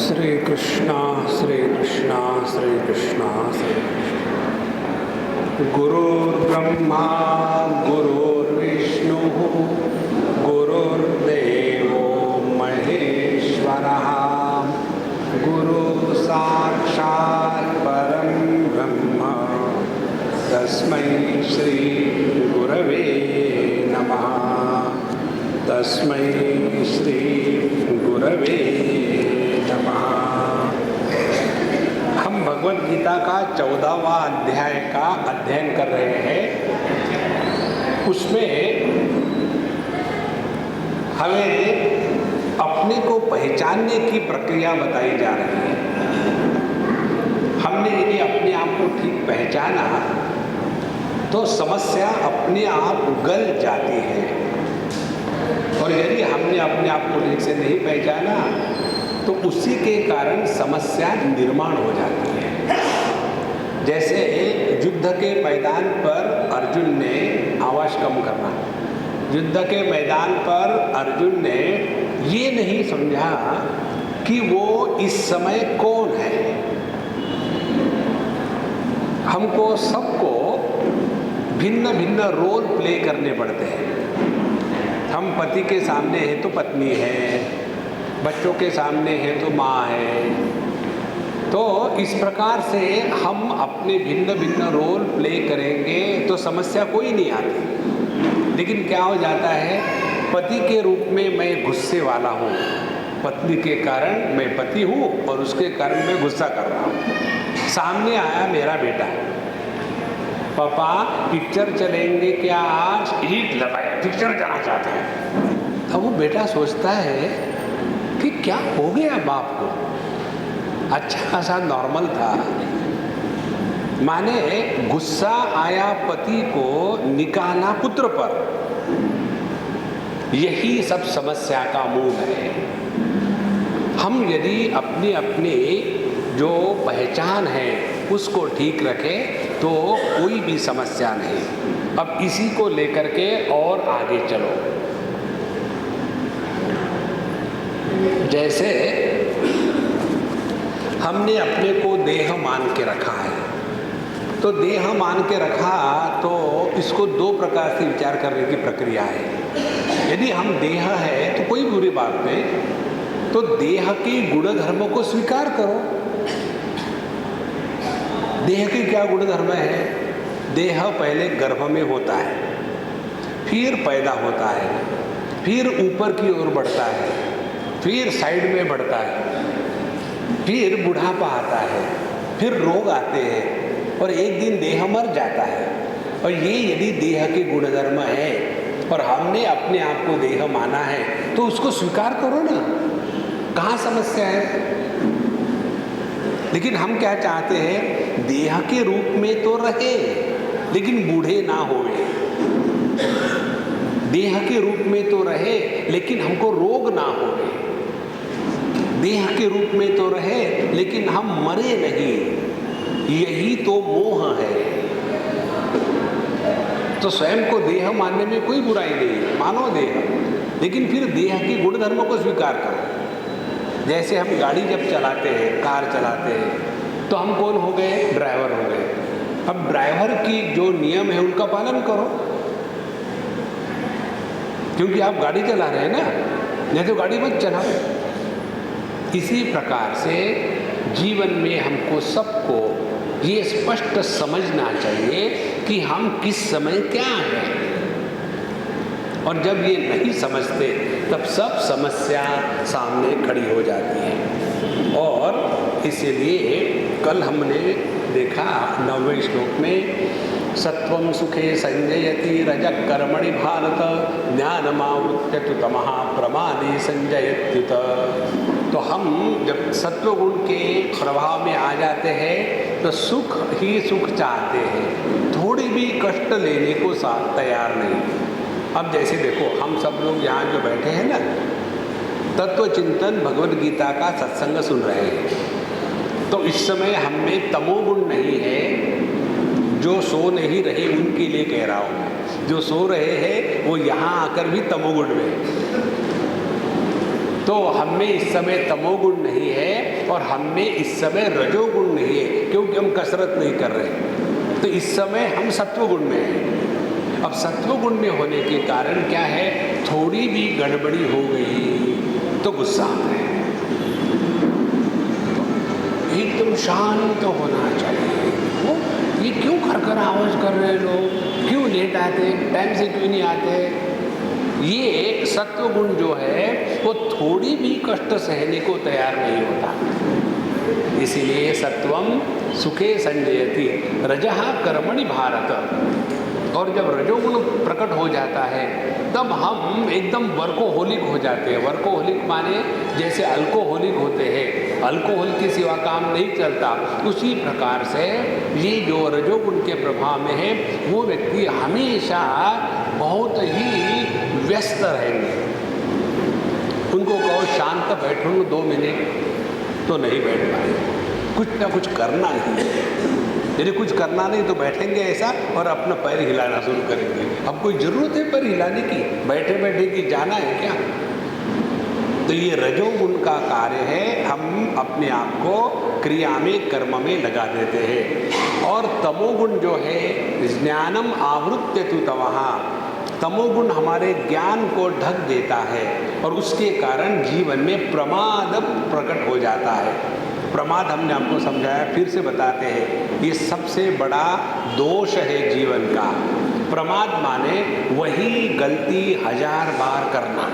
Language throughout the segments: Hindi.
श्री कृष्णा श्री कृष्णा श्री कृष्णा श्री कृष्णा। गुरुर्ब्रह्मा गुरुर्विष्णु गुरुर्देवो महेश्वरः गुरु साक्षात् परं ब्रह्म तस्मै श्री गुरवे नमः। तस्मै श्री गुरवे नमः। हम भगवद गीता का 14वां अध्याय का अध्ययन कर रहे हैं। उसमें हमें अपने को पहचानने की प्रक्रिया बताई जा रही है। हमने यदि अपने आप को ठीक पहचाना तो समस्या अपने आप गल जाती है, और यदि हमने अपने आप को ठीक से नहीं पहचाना तो उसी के कारण समस्या निर्माण हो जाती है। जैसे युद्ध के मैदान पर अर्जुन ने आवाज कम करना, युद्ध के मैदान पर अर्जुन ने ये नहीं समझा कि वो इस समय कौन है। हमको सबको भिन्न भिन्न रोल प्ले करने पड़ते हैं। हम पति के सामने है तो पत्नी है, बच्चों के सामने है तो माँ है। तो इस प्रकार से हम अपने भिन्न भिन्न रोल प्ले करेंगे तो समस्या कोई नहीं आती। लेकिन क्या हो जाता है, पति के रूप में मैं गुस्से वाला हूँ, पत्नी के कारण मैं पति हूँ और उसके कारण मैं गुस्सा कर रहा हूँ। सामने आया मेरा बेटा, पापा पिक्चर चलेंगे क्या आज, ईद लगाया पिक्चर जाना चाहते हैं। तब वो बेटा सोचता है कि क्या हो गया बाप को, अच्छा खासा नॉर्मल था। माने गुस्सा आया पति को, निकाला पुत्र पर। यही सब समस्या का मूल है। हम यदि अपनी अपनी जो पहचान है उसको ठीक रखें तो कोई भी समस्या नहीं। अब इसी को लेकर के और आगे चलो। जैसे हमने अपने को देह मान के रखा है, तो देह मान के रखा तो इसको दो प्रकार से विचार करने की प्रक्रिया है। यदि हम देह है तो कोई बुरी बात नहीं, तो देह के गुण धर्मों को स्वीकार करो। देह के क्या गुण धर्म है? देह पहले गर्भ में होता है, फिर पैदा होता है, फिर ऊपर की ओर बढ़ता है, फिर साइड में बढ़ता है, फिर बुढ़ापा आता है, फिर रोग आते हैं और एक दिन देह मर जाता है। और ये यदि देह के गुणधर्म है और हमने अपने आप को देह माना है तो उसको स्वीकार करो ना, कहाँ समस्या है। लेकिन हम क्या चाहते हैं, देह के रूप में तो रहे लेकिन बूढ़े ना होवे, देह के रूप में तो रहे लेकिन हमको रोग ना होवे, देह के रूप में तो रहे लेकिन हम मरे नहीं। यही तो मोह है। तो स्वयं को देह मानने में कोई बुराई नहीं, मानो देह, लेकिन फिर देह के गुण धर्मों को स्वीकार करो। जैसे हम गाड़ी जब चलाते हैं, कार चलाते हैं, तो हम कौन हो गए? ड्राइवर हो गए। अब ड्राइवर की जो नियम है उनका पालन करो, क्योंकि आप गाड़ी चला रहे हैं ना, नहीं तो गाड़ी मत चलाओ। इसी प्रकार से जीवन में हमको सबको ये स्पष्ट समझना चाहिए कि हम किस समय क्या हैं। और जब ये नहीं समझते तब सब समस्या सामने खड़ी हो जाती है। और इसीलिए कल हमने देखा 9वें श्लोक में, सत्वं सुखे संजयति रजः कर्मणि भारत ज्ञानमावृत्य तु तमः प्रमादे संजयत्युत। तो हम जब सत्वगुण के प्रभाव में आ जाते हैं तो सुख ही सुख चाहते हैं, थोड़ी भी कष्ट लेने को तैयार नहीं। अब जैसे देखो, हम सब लोग यहाँ जो बैठे हैं ना, तत्व चिंतन भगवद गीता का सत्संग सुन रहे हैं, तो इस समय हम में तमोगुण नहीं है। जो सो नहीं रहे उनके लिए कह रहा हूँ, जो सो रहे हैं वो यहाँ आकर भी तमोगुण में। तो हम में इस समय तमोगुण नहीं है और हम में इस समय रजोगुण नहीं है, क्योंकि हम कसरत नहीं कर रहे। तो इस समय हम सत्वगुण में हैं। अब सत्वगुण में होने के कारण क्या है, थोड़ी भी गड़बड़ी हो गई तो गुस्सा आता है। एकदम शांत होना चाहिए। वो ये क्यों खरखर आवाज कर रहे लोग, क्यों लेट आते, टाइम से क्यों नहीं आते? ये सत्वगुण जो है वो थोड़ी भी कष्ट सहने को तैयार नहीं होता। इसीलिए सत्वम सुखे संजयति रजः कर्मणि भारत। और जब रजोगुण प्रकट हो जाता है तब हम एकदम वर्कोहोलिक हो जाते हैं। वर्कोहोलिक माने जैसे अल्कोहोलिक होते हैं, अल्कोहल के सिवा काम नहीं चलता, उसी प्रकार से ये जो रजोगुण के प्रभाव में है वो व्यक्ति हमेशा बहुत ही व्यस्त रहेंगे। उनको कहो शांत बैठो 2 मिनट तो नहीं बैठ पाए, कुछ ना कुछ करना ही है। यदि कुछ करना नहीं तो बैठेंगे ऐसा और अपना पैर हिलाना शुरू करेंगे। अब कोई जरूरत है पैर हिलाने की, बैठे बैठे की जाना है क्या? तो ये रजोगुण का कार्य है, हम अपने आप को क्रिया में कर्म में लगा देते हैं। और तमोगुण जो है ज्ञानम आवृत्य तु तमहा, तमोगुण हमारे ज्ञान को ढक देता है और उसके कारण जीवन में प्रमाद प्रकट हो जाता है। प्रमाद हमने आपको समझाया, फिर से बताते हैं, ये सबसे बड़ा दोष है जीवन का। प्रमाद माने वही गलती 1000 बार करना।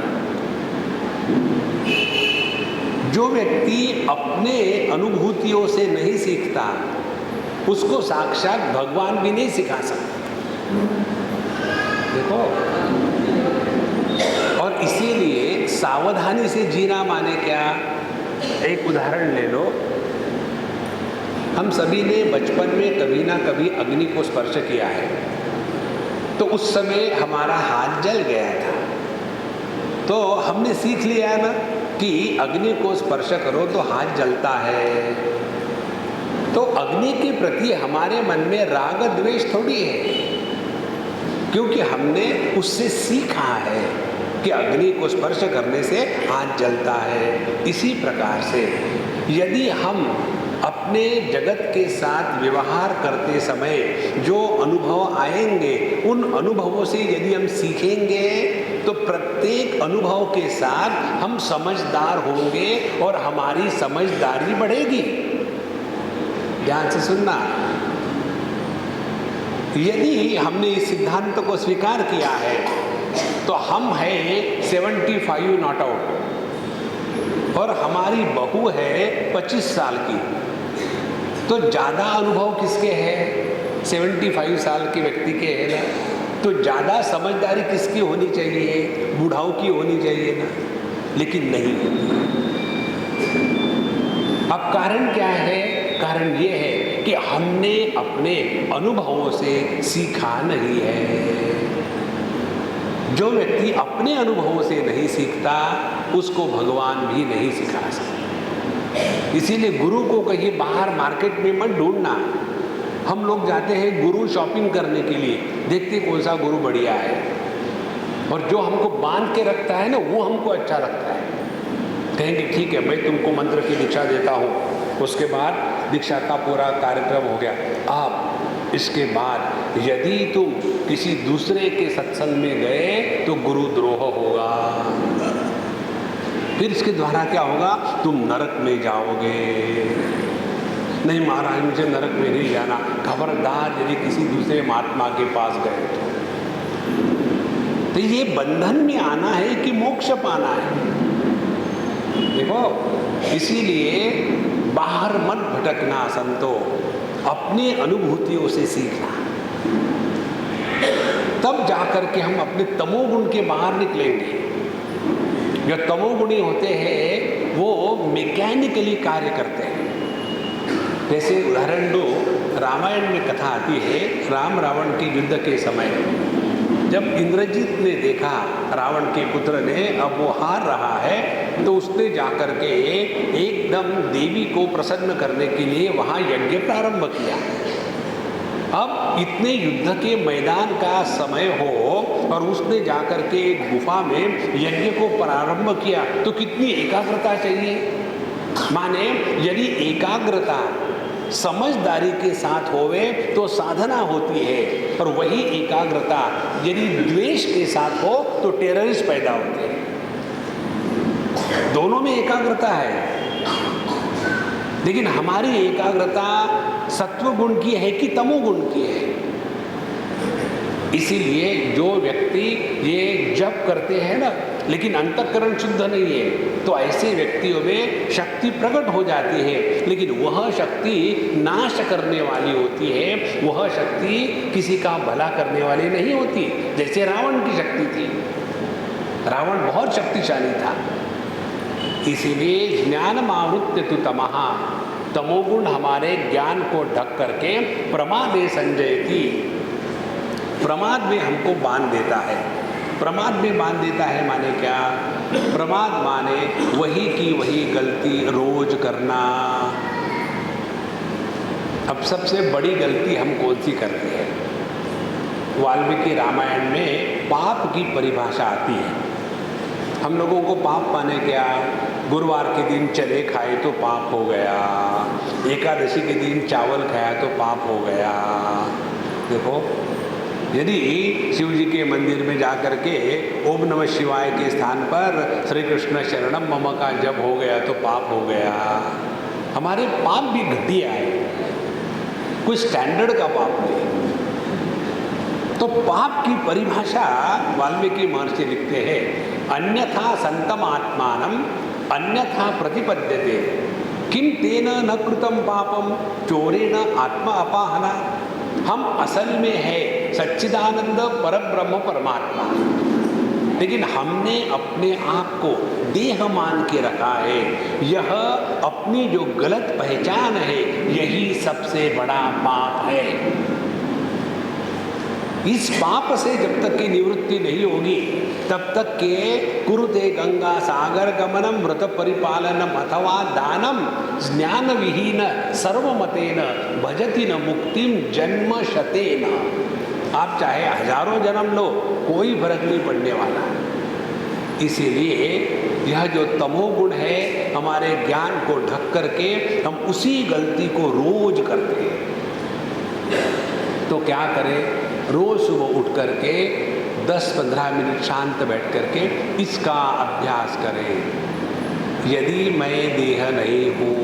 जो व्यक्ति अपने अनुभूतियों से नहीं सीखता उसको साक्षात भगवान भी नहीं सिखा सकते। देखो, और इसीलिए सावधानी से जीना माने क्या? एक उदाहरण ले लो। हम सभी ने बचपन में कभी ना कभी अग्नि को स्पर्श किया है, तो उस समय हमारा हाथ जल गया था, तो हमने सीख लिया ना कि अग्नि को स्पर्श करो तो हाथ जलता है। तो अग्नि के प्रति हमारे मन में राग द्वेष थोड़ी है, क्योंकि हमने उससे सीखा है कि अग्नि को स्पर्श करने से हाथ जलता है। इसी प्रकार से यदि हम अपने जगत के साथ व्यवहार करते समय जो अनुभव आएंगे, उन अनुभवों से यदि हम सीखेंगे तो प्रत्येक अनुभव के साथ हम समझदार होंगे और हमारी समझदारी बढ़ेगी। ध्यान से सुनना। यदि हमने इस सिद्धांत को स्वीकार किया है तो हम हैं 75 नॉट आउट और हमारी बहू है 25 साल की, तो ज़्यादा अनुभव किसके है? 75 साल के व्यक्ति के है ना। तो ज़्यादा समझदारी किसकी होनी चाहिए? बूढ़ाओं की होनी चाहिए ना, लेकिन नहीं होती। अब कारण क्या है? कारण ये है कि हमने अपने अनुभवों से सीखा नहीं है। जो व्यक्ति अपने अनुभवों से नहीं सीखता उसको भगवान भी नहीं सिखा सकते। इसीलिए गुरु को कहीं बाहर मार्केट में मत ढूंढना। हम लोग जाते हैं गुरु शॉपिंग करने के लिए, देखते कौन सा गुरु बढ़िया है, और जो हमको बांध के रखता है ना वो हमको अच्छा लगता है। कहेंगे ठीक है मैं तुमको मंत्र की दीक्षा देता हूँ, उसके बाद दीक्षा का पूरा कार्यक्रम हो गया। आप इसके बाद यदि तुम किसी दूसरे के सत्संग में गए तो गुरुद्रोह होगा, फिर इसके द्वारा क्या होगा? तुम नरक में जाओगे। नहीं महाराज मुझे नरक में नहीं जाना, खबरदार यदि किसी दूसरे महात्मा के पास गए तो ये बंधन में आना है कि मोक्ष पाना है? देखो, इसीलिए बाहर मत भटकना संतो, अपने अनुभूतियों से सीखना, तब जाकर के हम अपने तमोगुण के बाहर निकलेंगे। जो तमोगुणी होते हैं वो मैकेनिकली कार्य करते हैं। जैसे उदाहरण दो, रामायण में कथा आती है, राम रावण के युद्ध के समय जब इंद्रजीत ने देखा रावण के पुत्र ने अब वो हार रहा है, तो उसने जाकर के एकदम देवी को प्रसन्न करने के लिए वहाँ यज्ञ प्रारंभ किया। अब इतने युद्ध के मैदान का समय हो और उसने जाकर के एक गुफा में यज्ञ को प्रारंभ किया तो कितनी एकाग्रता चाहिए। माने यदि एकाग्रता समझदारी के साथ होवे तो साधना होती है, और वही एकाग्रता यदि द्वेष के साथ हो तो टेररिस्ट पैदा होते हैं। दोनों में एकाग्रता है, लेकिन हमारी एकाग्रता सत्व गुण की है कि तमोगुण की है। इसीलिए जो व्यक्ति ये जप करते हैं ना, लेकिन अंतःकरण शुद्ध नहीं है, तो ऐसे व्यक्तियों में शक्ति प्रकट हो जाती है, लेकिन वह शक्ति नाश करने वाली होती है, वह शक्ति किसी का भला करने वाली नहीं होती। जैसे रावण की शक्ति थी, रावण बहुत शक्तिशाली था। इसीलिए ज्ञानमावृत्य तु तमः, तमोगुण हमारे ज्ञान को ढक करके प्रमादे संजयति, प्रमाद में हमको बांध देता है। प्रमाद में बांध देता है माने क्या? प्रमाद माने वही की वही गलती रोज करना। अब सबसे बड़ी गलती हम कौन सी करते हैं? वाल्मीकि रामायण में पाप की परिभाषा आती है। हम लोगों को पाप माने क्या? गुरुवार के दिन चने खाए तो पाप हो गया, एकादशी के दिन चावल खाया तो पाप हो गया। देखो, यदि शिव जी के मंदिर में जाकर के ओम नमः शिवाय के स्थान पर श्री कृष्ण शरणम मम का जप हो गया तो पाप हो गया। हमारे पाप भी घटिया है, कोई स्टैंडर्ड का पाप नहीं। तो पाप की परिभाषा वाल्मीकि महर्षि लिखते हैं, अन्यथा संतम आत्मानम अन्यथा प्रतिपद्यते किम तेन न कृतम पापम चोरेण आत्मा अपाहना। हम असल में है सच्चिदानंद परब्रह्म परमात्मा, लेकिन हमने अपने आप को देह मान के रखा है। यह अपनी जो गलत पहचान है, यही सबसे बड़ा पाप है। इस पाप से जब तक की निवृत्ति नहीं होगी, तब तक के कुरुते गंगा सागर गमनम व्रत परिपालनम अथवा दानम ज्ञान विहीन सर्वमतेन भजति न मुक्तिम जन्म शतेन। आप चाहे हजारों जन्म लो, कोई फर्क नहीं पड़ने वाला। इसीलिए यह जो तमोगुण है, हमारे ज्ञान को ढक करके हम उसी गलती को रोज करते हैं। तो क्या करें? रोज सुबह उठ करके 10-15 मिनट शांत बैठ करके इसका अभ्यास करें। यदि मैं देह नहीं हूँ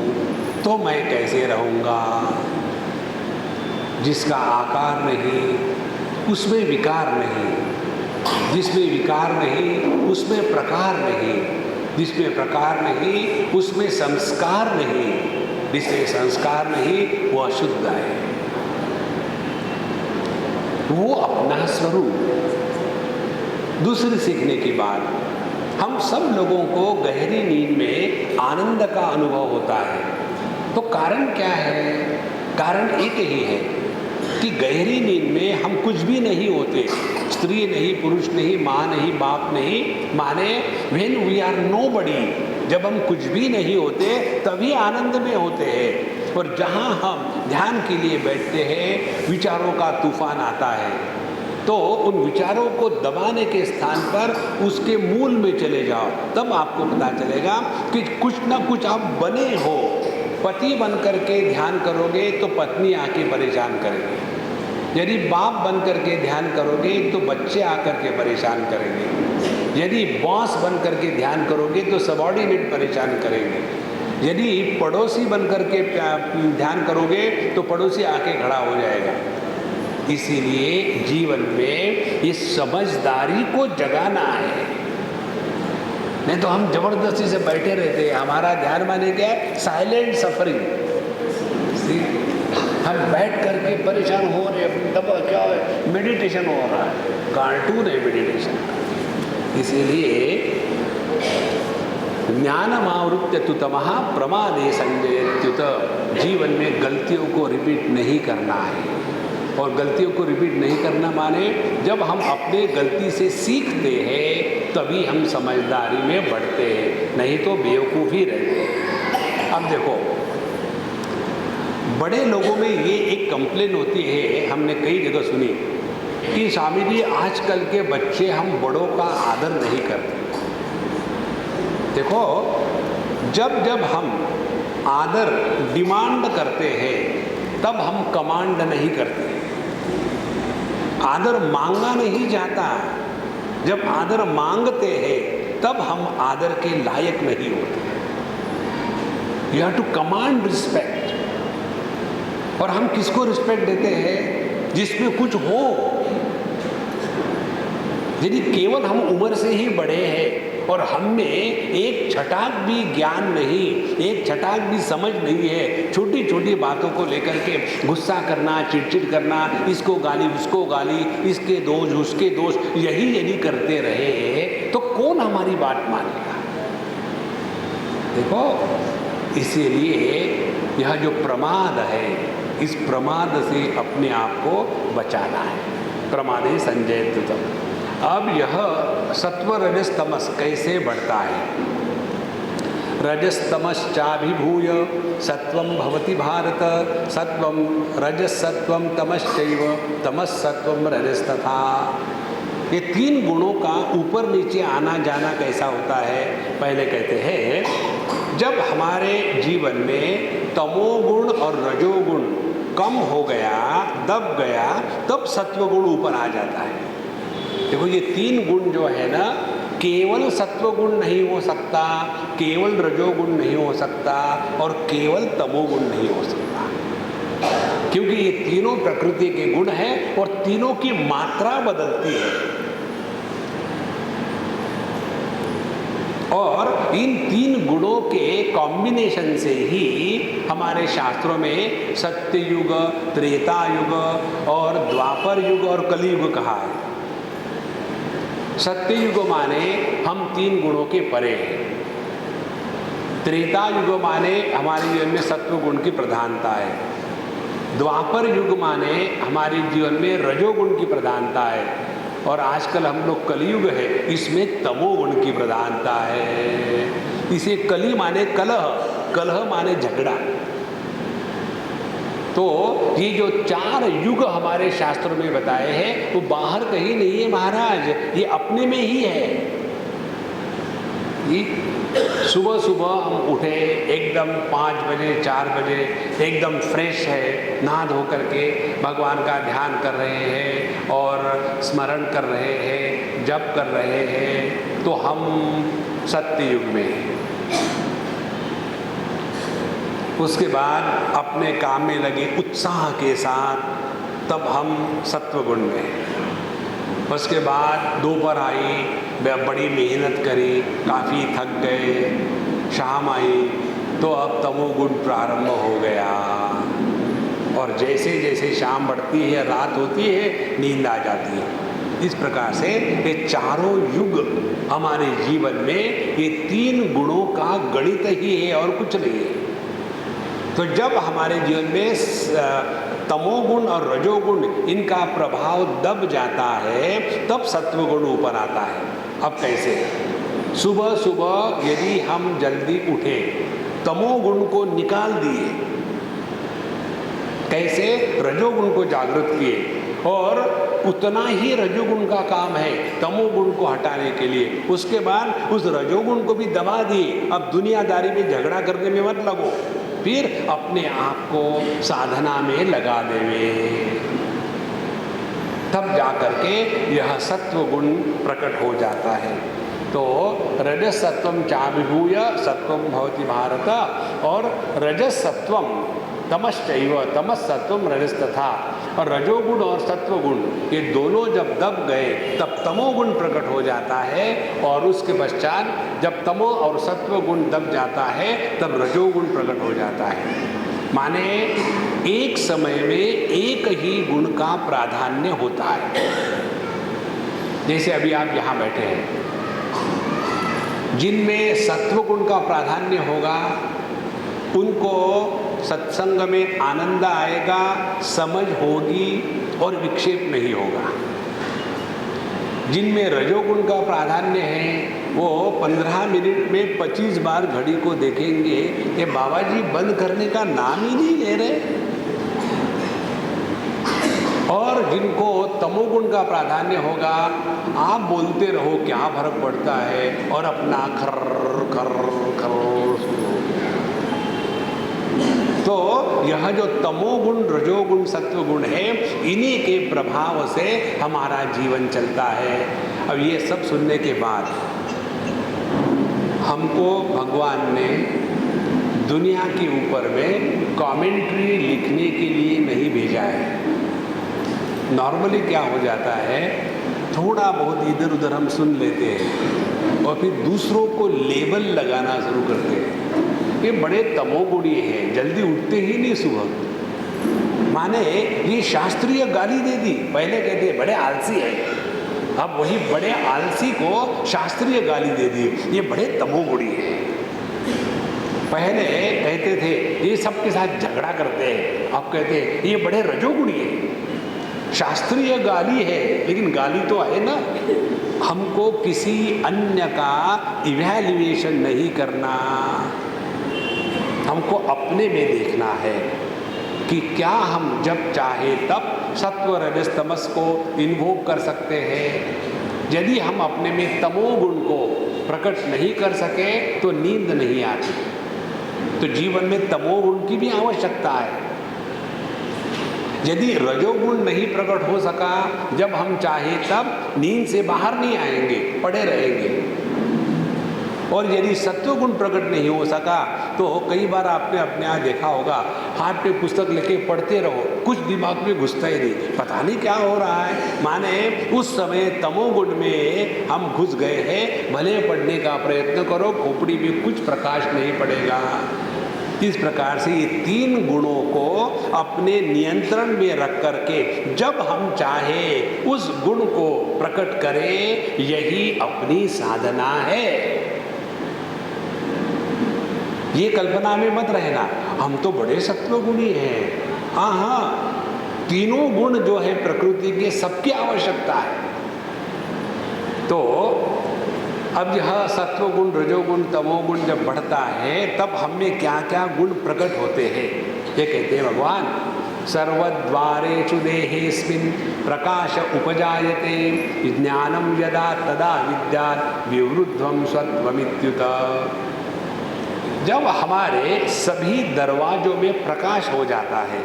तो मैं कैसे रहूँगा? जिसका आकार नहीं उसमें विकार नहीं, जिसमें विकार नहीं उसमें प्रकार नहीं, जिसमें प्रकार नहीं उसमें संस्कार नहीं, जिसमें संस्कार नहीं वो अशुद्ध है। वो अपना स्वरूप। दूसरी सीखने की बात, हम सब लोगों को गहरी नींद में आनंद का अनुभव होता है। तो कारण क्या है? कारण एक ही है कि गहरी नींद में हम कुछ भी नहीं होते, स्त्री नहीं, पुरुष नहीं, माँ नहीं, बाप नहीं, माने व्हेन वी आर नोबडी, जब हम कुछ भी नहीं होते तभी आनंद में होते हैं। और जहाँ हम ध्यान के लिए बैठते हैं, विचारों का तूफान आता है, तो उन विचारों को दबाने के स्थान पर उसके मूल में चले जाओ, तब आपको पता चलेगा कि कुछ ना कुछ आप बने हो। पति बन करके ध्यान करोगे तो पत्नी आके परेशान करेगी, यदि बाप बन करके ध्यान करोगे तो बच्चे आकर के परेशान करेंगे, यदि बॉस बन करके ध्यान करोगे तो सबॉर्डिनेट परेशान करेंगे, यदि पड़ोसी बन करके ध्यान करोगे तो पड़ोसी आके खड़ा हो जाएगा। इसीलिए जीवन में इस समझदारी को जगाना है, नहीं तो हम जबरदस्ती से बैठे रहते हैं। हमारा ध्यान माने क्या है? Silent suffering. हम बैठ करके परेशान हो रहे हैं, दबा क्या है? मेडिटेशन हो रहा है, कार्टून है मेडिटेशन। इसीलिए ज्ञानमावृत्य तु तमः प्रमादे संजयत्युत, जीवन में गलतियों को रिपीट नहीं करना है। और गलतियों को रिपीट नहीं करना माने जब हम अपने गलती से सीखते हैं तभी हम समझदारी में बढ़ते हैं, नहीं तो बेवकूफ़ी रहते हैं। अब देखो, बड़े लोगों में ये एक कंप्लेन होती है, हमने कई जगह सुनी कि स्वामी जी आजकल के बच्चे हम बड़ों का आदर नहीं करते। देखो, जब जब हम आदर डिमांड करते हैं तब हम कमांड नहीं करते। आदर मांगा नहीं जाता। जब आदर मांगते हैं तब हम आदर के लायक नहीं होते। You have to command respect. और हम किसको रिस्पेक्ट देते हैं? जिसमें कुछ हो। यदि केवल हम उम्र से ही बड़े हैं और हम में एक छटाक भी ज्ञान नहीं, एक छटाक भी समझ नहीं है, छोटी छोटी बातों को लेकर के गुस्सा करना, चिड़चिड़ करना, इसको गाली उसको गाली, इसके दोष उसके दोष, यही यदि करते रहे तो कौन हमारी बात मानेगा? देखो, इसीलिए यह जो प्रमाद है, इस प्रमाद से अपने आप को बचाना है। प्रमादे संजयते। अब यह सत्व रजस तमस कैसे बढ़ता है? रजस तमश्चाभिभूय सत्वं भवति भारत। सत्वं रजस सत्वं तमश्चैव तमस्सत्वं रजस्तथा। ये तीन गुणों का ऊपर नीचे आना जाना कैसा होता है? पहले कहते हैं, जब हमारे जीवन में तमोगुण और रजोगुण कम हो गया, दब गया, तब सत्वगुण ऊपर आ जाता है। देखो, ये तीन गुण जो है ना, केवल सत्वगुण नहीं हो सकता, केवल रजोगुण नहीं हो सकता और केवल तमोगुण नहीं हो सकता, क्योंकि ये तीनों प्रकृति के गुण हैं और तीनों की मात्रा बदलती है। और इन तीन गुणों के कॉम्बिनेशन से ही हमारे शास्त्रों में सत्ययुग, त्रेता युग और द्वापर युग और कलियुग कहा है। सत्ययुग माने हम तीन गुणों के परे हैं। त्रेता युग माने हमारे जीवन में सत्व गुण की प्रधानता है। द्वापर युग माने हमारे जीवन में रजोगुण की प्रधानता है। और आजकल हम लोग कलियुग है, इसमें तमोगुण की प्रधानता है। इसे कली माने कलह, कलह माने झगड़ा। तो ये जो चार युग हमारे शास्त्रों में बताए हैं वो बाहर कहीं नहीं है महाराज, ये अपने में ही है। सुबह सुबह हम उठे एकदम 5 बजे 4 बजे, एकदम फ्रेश है, नहा धो करके भगवान का ध्यान कर रहे हैं और स्मरण कर रहे हैं, जप कर रहे हैं, तो हम सत्य युग में हैं। उसके बाद अपने काम में लगे उत्साह के साथ, तब हम सत्वगुण में। उसके बाद दोपहर आई, बड़ी मेहनत करी, काफ़ी थक गए, शाम आई, तो अब तमोगुण प्रारंभ हो गया। और जैसे जैसे शाम बढ़ती है, रात होती है, नींद आ जाती है। इस प्रकार से ये चारों युग हमारे जीवन में ये तीन गुणों का गणित ही है और कुछ नहीं है। तो जब हमारे जीवन में तमोगुण और रजोगुण इनका प्रभाव दब जाता है, तब सत्वगुण ऊपर आता है। अब कैसे? सुबह सुबह यदि हम जल्दी उठे, तमोगुण को निकाल दिए, कैसे? रजोगुण को जागृत किए, और उतना ही रजोगुण का काम है तमोगुण को हटाने के लिए। उसके बाद उस रजोगुण को भी दबा दिए। अब दुनियादारी में झगड़ा करने में मत लगो, फिर अपने आप को साधना में लगा देवे, तब जाकर के यह सत्व गुण प्रकट हो जाता है। तो रजस सत्वम चाभिभूय सत्वम भवति भारत, और रजस सत्वम तमश्चैव तमस्सत्वम रजस्तथा। और रजोगुण और सत्वगुण ये दोनों जब दब गए तब तमोगुण प्रकट हो जाता है, और उसके पश्चात जब तमो और सत्वगुण दब जाता है तब रजोगुण प्रकट हो जाता है। माने एक समय में एक ही गुण का प्राधान्य होता है। जैसे अभी आप यहाँ बैठे हैं, जिनमें सत्वगुण का प्राधान्य होगा उनको सत्संग में आनंद आएगा, समझ होगी और विक्षेप नहीं होगा। जिनमें रजोगुण का प्राधान्य है वो 15 मिनट में 25 बार घड़ी को देखेंगे, ये बाबा जी बंद करने का नाम ही नहीं ले रहे। और जिनको तमोगुण का प्राधान्य होगा, आप बोलते रहो क्या फर्क पड़ता है, और अपना खर खर खर सुनो। तो यह जो तमोगुण, रजोगुण, सत्वगुण है, इन्हीं के प्रभाव से हमारा जीवन चलता है। अब ये सब सुनने के बाद हमको भगवान ने दुनिया के ऊपर में कमेंट्री लिखने के लिए नहीं भेजा है। नॉर्मली क्या हो जाता है, थोड़ा बहुत इधर उधर हम सुन लेते हैं और फिर दूसरों को लेबल लगाना शुरू करते हैं। ये बड़े तमोगुणी हैं, जल्दी उठते ही नहीं सुबह। माने ये शास्त्रीय गाली दे दी। पहले कहते बड़े आलसी है, अब वही बड़े आलसी को शास्त्रीय गाली दे दी, ये बड़े तमोगुणी है। पहले कहते थे ये सबके साथ झगड़ा करते हैं, अब कहते हैं ये बड़े रजोगुणी है। शास्त्रीय गाली है, लेकिन गाली तो है ना। हमको किसी अन्य का इवैल्यूएशन नहीं करना, हमको अपने में देखना है कि क्या हम जब चाहे तब सत्व रजस तमस को इन्वोक कर सकते हैं। यदि हम अपने में तमोगुण को प्रकट नहीं कर सके तो नींद नहीं आती। तो जीवन में तमोगुण की भी आवश्यकता है। यदि रजोगुण नहीं प्रकट हो सका, जब हम चाहे तब नींद से बाहर नहीं आएंगे, पड़े रहेंगे। और यदि सत्वगुण प्रकट नहीं हो सका तो कई बार आपने अपने यहाँ देखा होगा, हाथ पे पुस्तक लेके पढ़ते रहो, कुछ दिमाग में घुसता ही नहीं, पता नहीं क्या हो रहा है। माने उस समय तमोगुण में हम घुस गए हैं। भले पढ़ने का प्रयत्न करो, खोपड़ी में कुछ प्रकाश नहीं पड़ेगा। इस प्रकार से ये तीन गुणों को अपने नियंत्रण में रख करके जब हम चाहे उस गुण को प्रकट करें, यही अपनी साधना है। ये कल्पना में मत रहना हम तो बड़े सत्वगुणी हैं। हाँ हाँ, तीनों गुण जो है प्रकृति के, सबकी आवश्यकता है। तो अब यह सत्वगुण, रजोगुण, तमोगुण जब बढ़ता है तब हमें क्या क्या गुण प्रकट होते हैं। ये कहते हैं भगवान, सर्वद्वारेषु देहेऽस्मिन् प्रकाश उपजायते ज्ञानं यदा तदा विद्यात् विवृद्धं सत्वमित्युत। जब हमारे सभी दरवाजों में प्रकाश हो जाता है।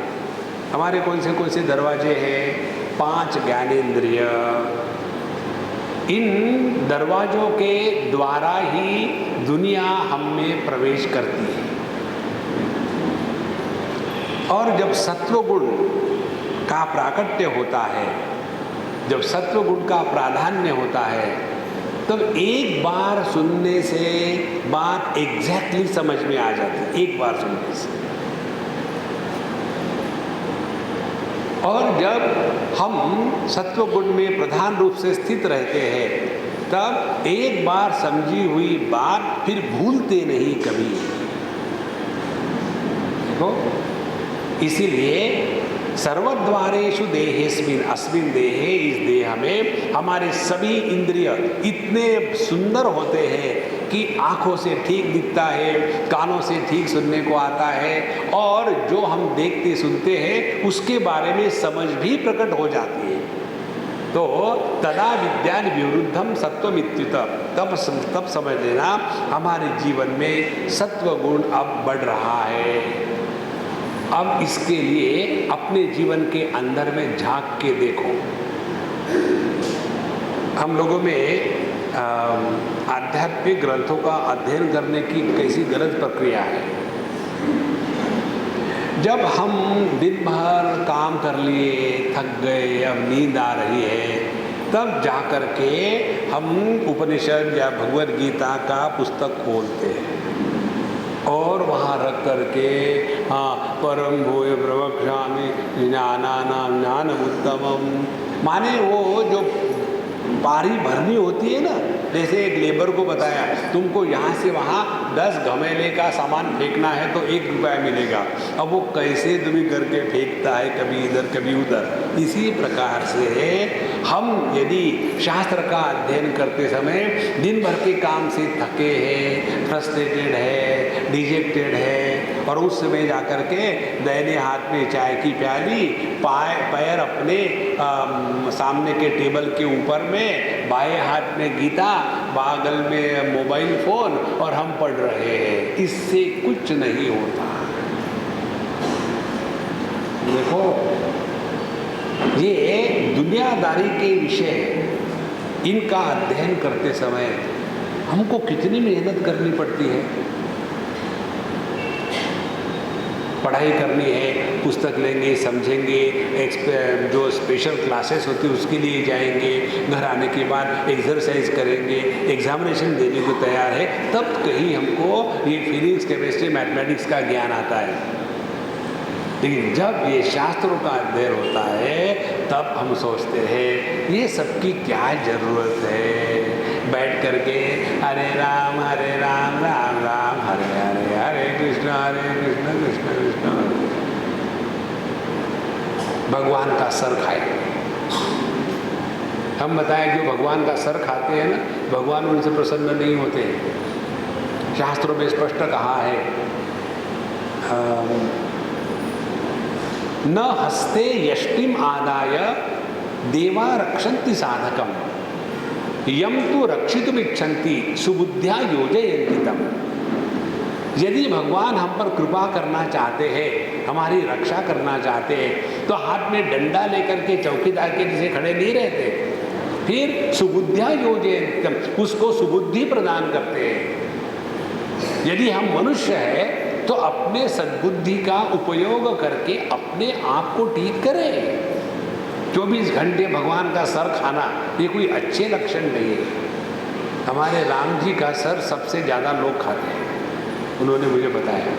हमारे कौन से दरवाजे हैं? 5 ज्ञानेंद्रिय। इन दरवाजों के द्वारा ही दुनिया हम में प्रवेश करती है। और जब सत्वगुण का प्राकट्य होता है, जब सत्वगुण का प्राधान्य होता है, तब एक बार सुनने से बात एग्जैक्टली समझ में आ जाती है। एक बार सुनने से। और जब हम सत्वगुण में प्रधान रूप से स्थित रहते हैं, तब एक बार समझी हुई बात फिर भूलते नहीं कभी। देखो, इसीलिए सर्वद्वारेषु देहेस्मिन् अस्मिन् देहे, इस देह में हमारे सभी इंद्रिय इतने सुंदर होते हैं कि आँखों से ठीक दिखता है, कानों से ठीक सुनने को आता है, और जो हम देखते सुनते हैं उसके बारे में समझ भी प्रकट हो जाती है। तो तदा विद्यान विवृद्धम सत्वमित्युत। तब समझ लेना हमारे जीवन में सत्वगुण अब बढ़ रहा है। अब इसके लिए अपने जीवन के अंदर में झांक के देखो। हम लोगों में आध्यात्मिक ग्रंथों का अध्ययन करने की कैसी गलत प्रक्रिया है। जब हम दिन भर काम कर लिए, थक गए, अब नींद आ रही है, तब जा कर के हम उपनिषद या भगवद गीता का पुस्तक खोलते हैं और वहाँ रख करके परम भूय प्रवक्ष्यामि ज्ञानानां ज्ञानमुत्तमम्। माने वो जो पारी भरनी होती है ना, जैसे एक लेबर को बताया तुमको यहाँ से वहाँ 10 घमेले का सामान फेंकना है तो 1 रुपया मिलेगा। अब वो कैसे दुमी करके फेंकता है, कभी इधर कभी उधर। इसी प्रकार से हम यदि शास्त्र का अध्ययन करते समय दिन भर के काम से थके हैं, फ्रस्ट्रेटेड है, डिजेक्टेड है, और उस समय जाकर के दाहिने हाथ में चाय की प्याली, पैर अपने सामने के टेबल के ऊपर में, बाएं हाथ में गीता, बगल में मोबाइल फोन, और हम पढ़ रहे हैं, इससे कुछ नहीं होता। देखो, ये दुनियादारी के विषय, इनका अध्ययन करते समय हमको कितनी मेहनत करनी पड़ती है। पढ़ाई करनी है, पुस्तक लेंगे, समझेंगे, जो स्पेशल क्लासेस होती है उसके लिए जाएंगे, घर आने के बाद एक्सरसाइज करेंगे, एग्जामिनेशन देने को तैयार है, तब कहीं हमको ये फिजिक्स, केमिस्ट्री, मैथमेटिक्स का ज्ञान आता है। लेकिन जब ये शास्त्रों का अध्ययन होता है तब हम सोचते हैं ये सबकी क्या जरूरत है। बैठ करके हरे राम राम राम हरे हरे, हरे कृष्ण कृष्ण कृष्ण। भगवान का सर खाए, हम बताएं जो भगवान का सर खाते हैं ना, भगवान उनसे प्रसन्न नहीं होते। शास्त्रों में स्पष्ट कहा है, न हस्ते यष्टिम आदाय देवा रक्षन्ति साधकम यम तो रक्षितुम इच्छन्ति सुबुद्ध्या योजयन्ति तम। यदि भगवान हम पर कृपा करना चाहते हैं, हमारी रक्षा करना चाहते हैं, तो हाथ में डंडा लेकर के चौकीदार के जैसे खड़े नहीं रहते, फिर सुबुद्ध्या योजयन्ति तम, उसको सुबुद्धि प्रदान करते हैं। यदि हम मनुष्य हैं तो अपने सद्बुद्धि का उपयोग करके अपने आप को ठीक करें। 24 घंटे भगवान का सर खाना ये कोई अच्छे लक्षण नहीं है। हमारे राम जी का सर सबसे ज़्यादा लोग खाते हैं, उन्होंने मुझे बताया।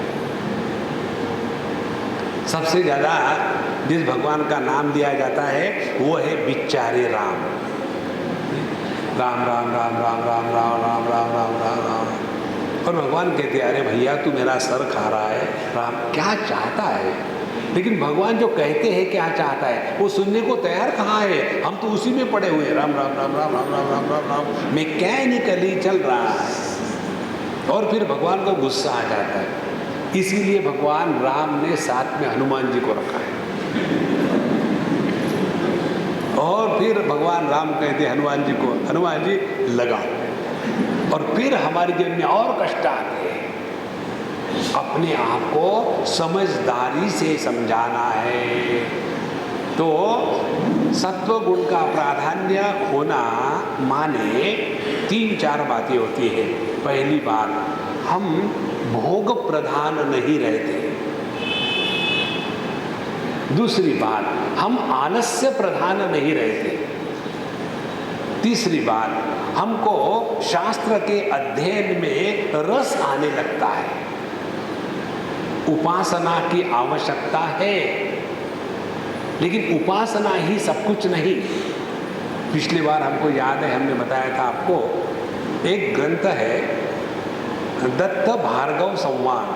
सबसे ज़्यादा जिस भगवान का नाम दिया जाता है वो है बिचारे राम। राम राम राम राम राम राम राम राम राम राम राम। और भगवान कहते हैं अरे भैया तू मेरा सर खा रहा है, राम क्या चाहता है। लेकिन भगवान जो कहते हैं क्या चाहता है वो सुनने को तैयार कहाँ है। हम तो उसी में पड़े हुए राम राम राम राम राम राम राम राम राम मैकेनिकली चल रहा है। और फिर भगवान को गुस्सा आ जाता है, इसीलिए भगवान राम ने साथ में हनुमान जी को रखा है। और फिर भगवान राम कहते हैं हनुमान जी को, हनुमान जी लगाओ। और फिर हमारे जीवन में और कष्ट आते हैं, अपने आप को समझदारी से समझाना है। तो सत्व गुण का प्राधान्य होना माने 3-4 बातें होती है। पहली बात, हम भोग प्रधान नहीं रहते। दूसरी बात, हम आलस्य प्रधान नहीं रहते। तीसरी बात, हमको शास्त्र के अध्ययन में रस आने लगता है। उपासना की आवश्यकता है, लेकिन उपासना ही सब कुछ नहीं। पिछली बार हमको याद है, हमने बताया था आपको, एक ग्रंथ है दत्त भार्गव संवाद।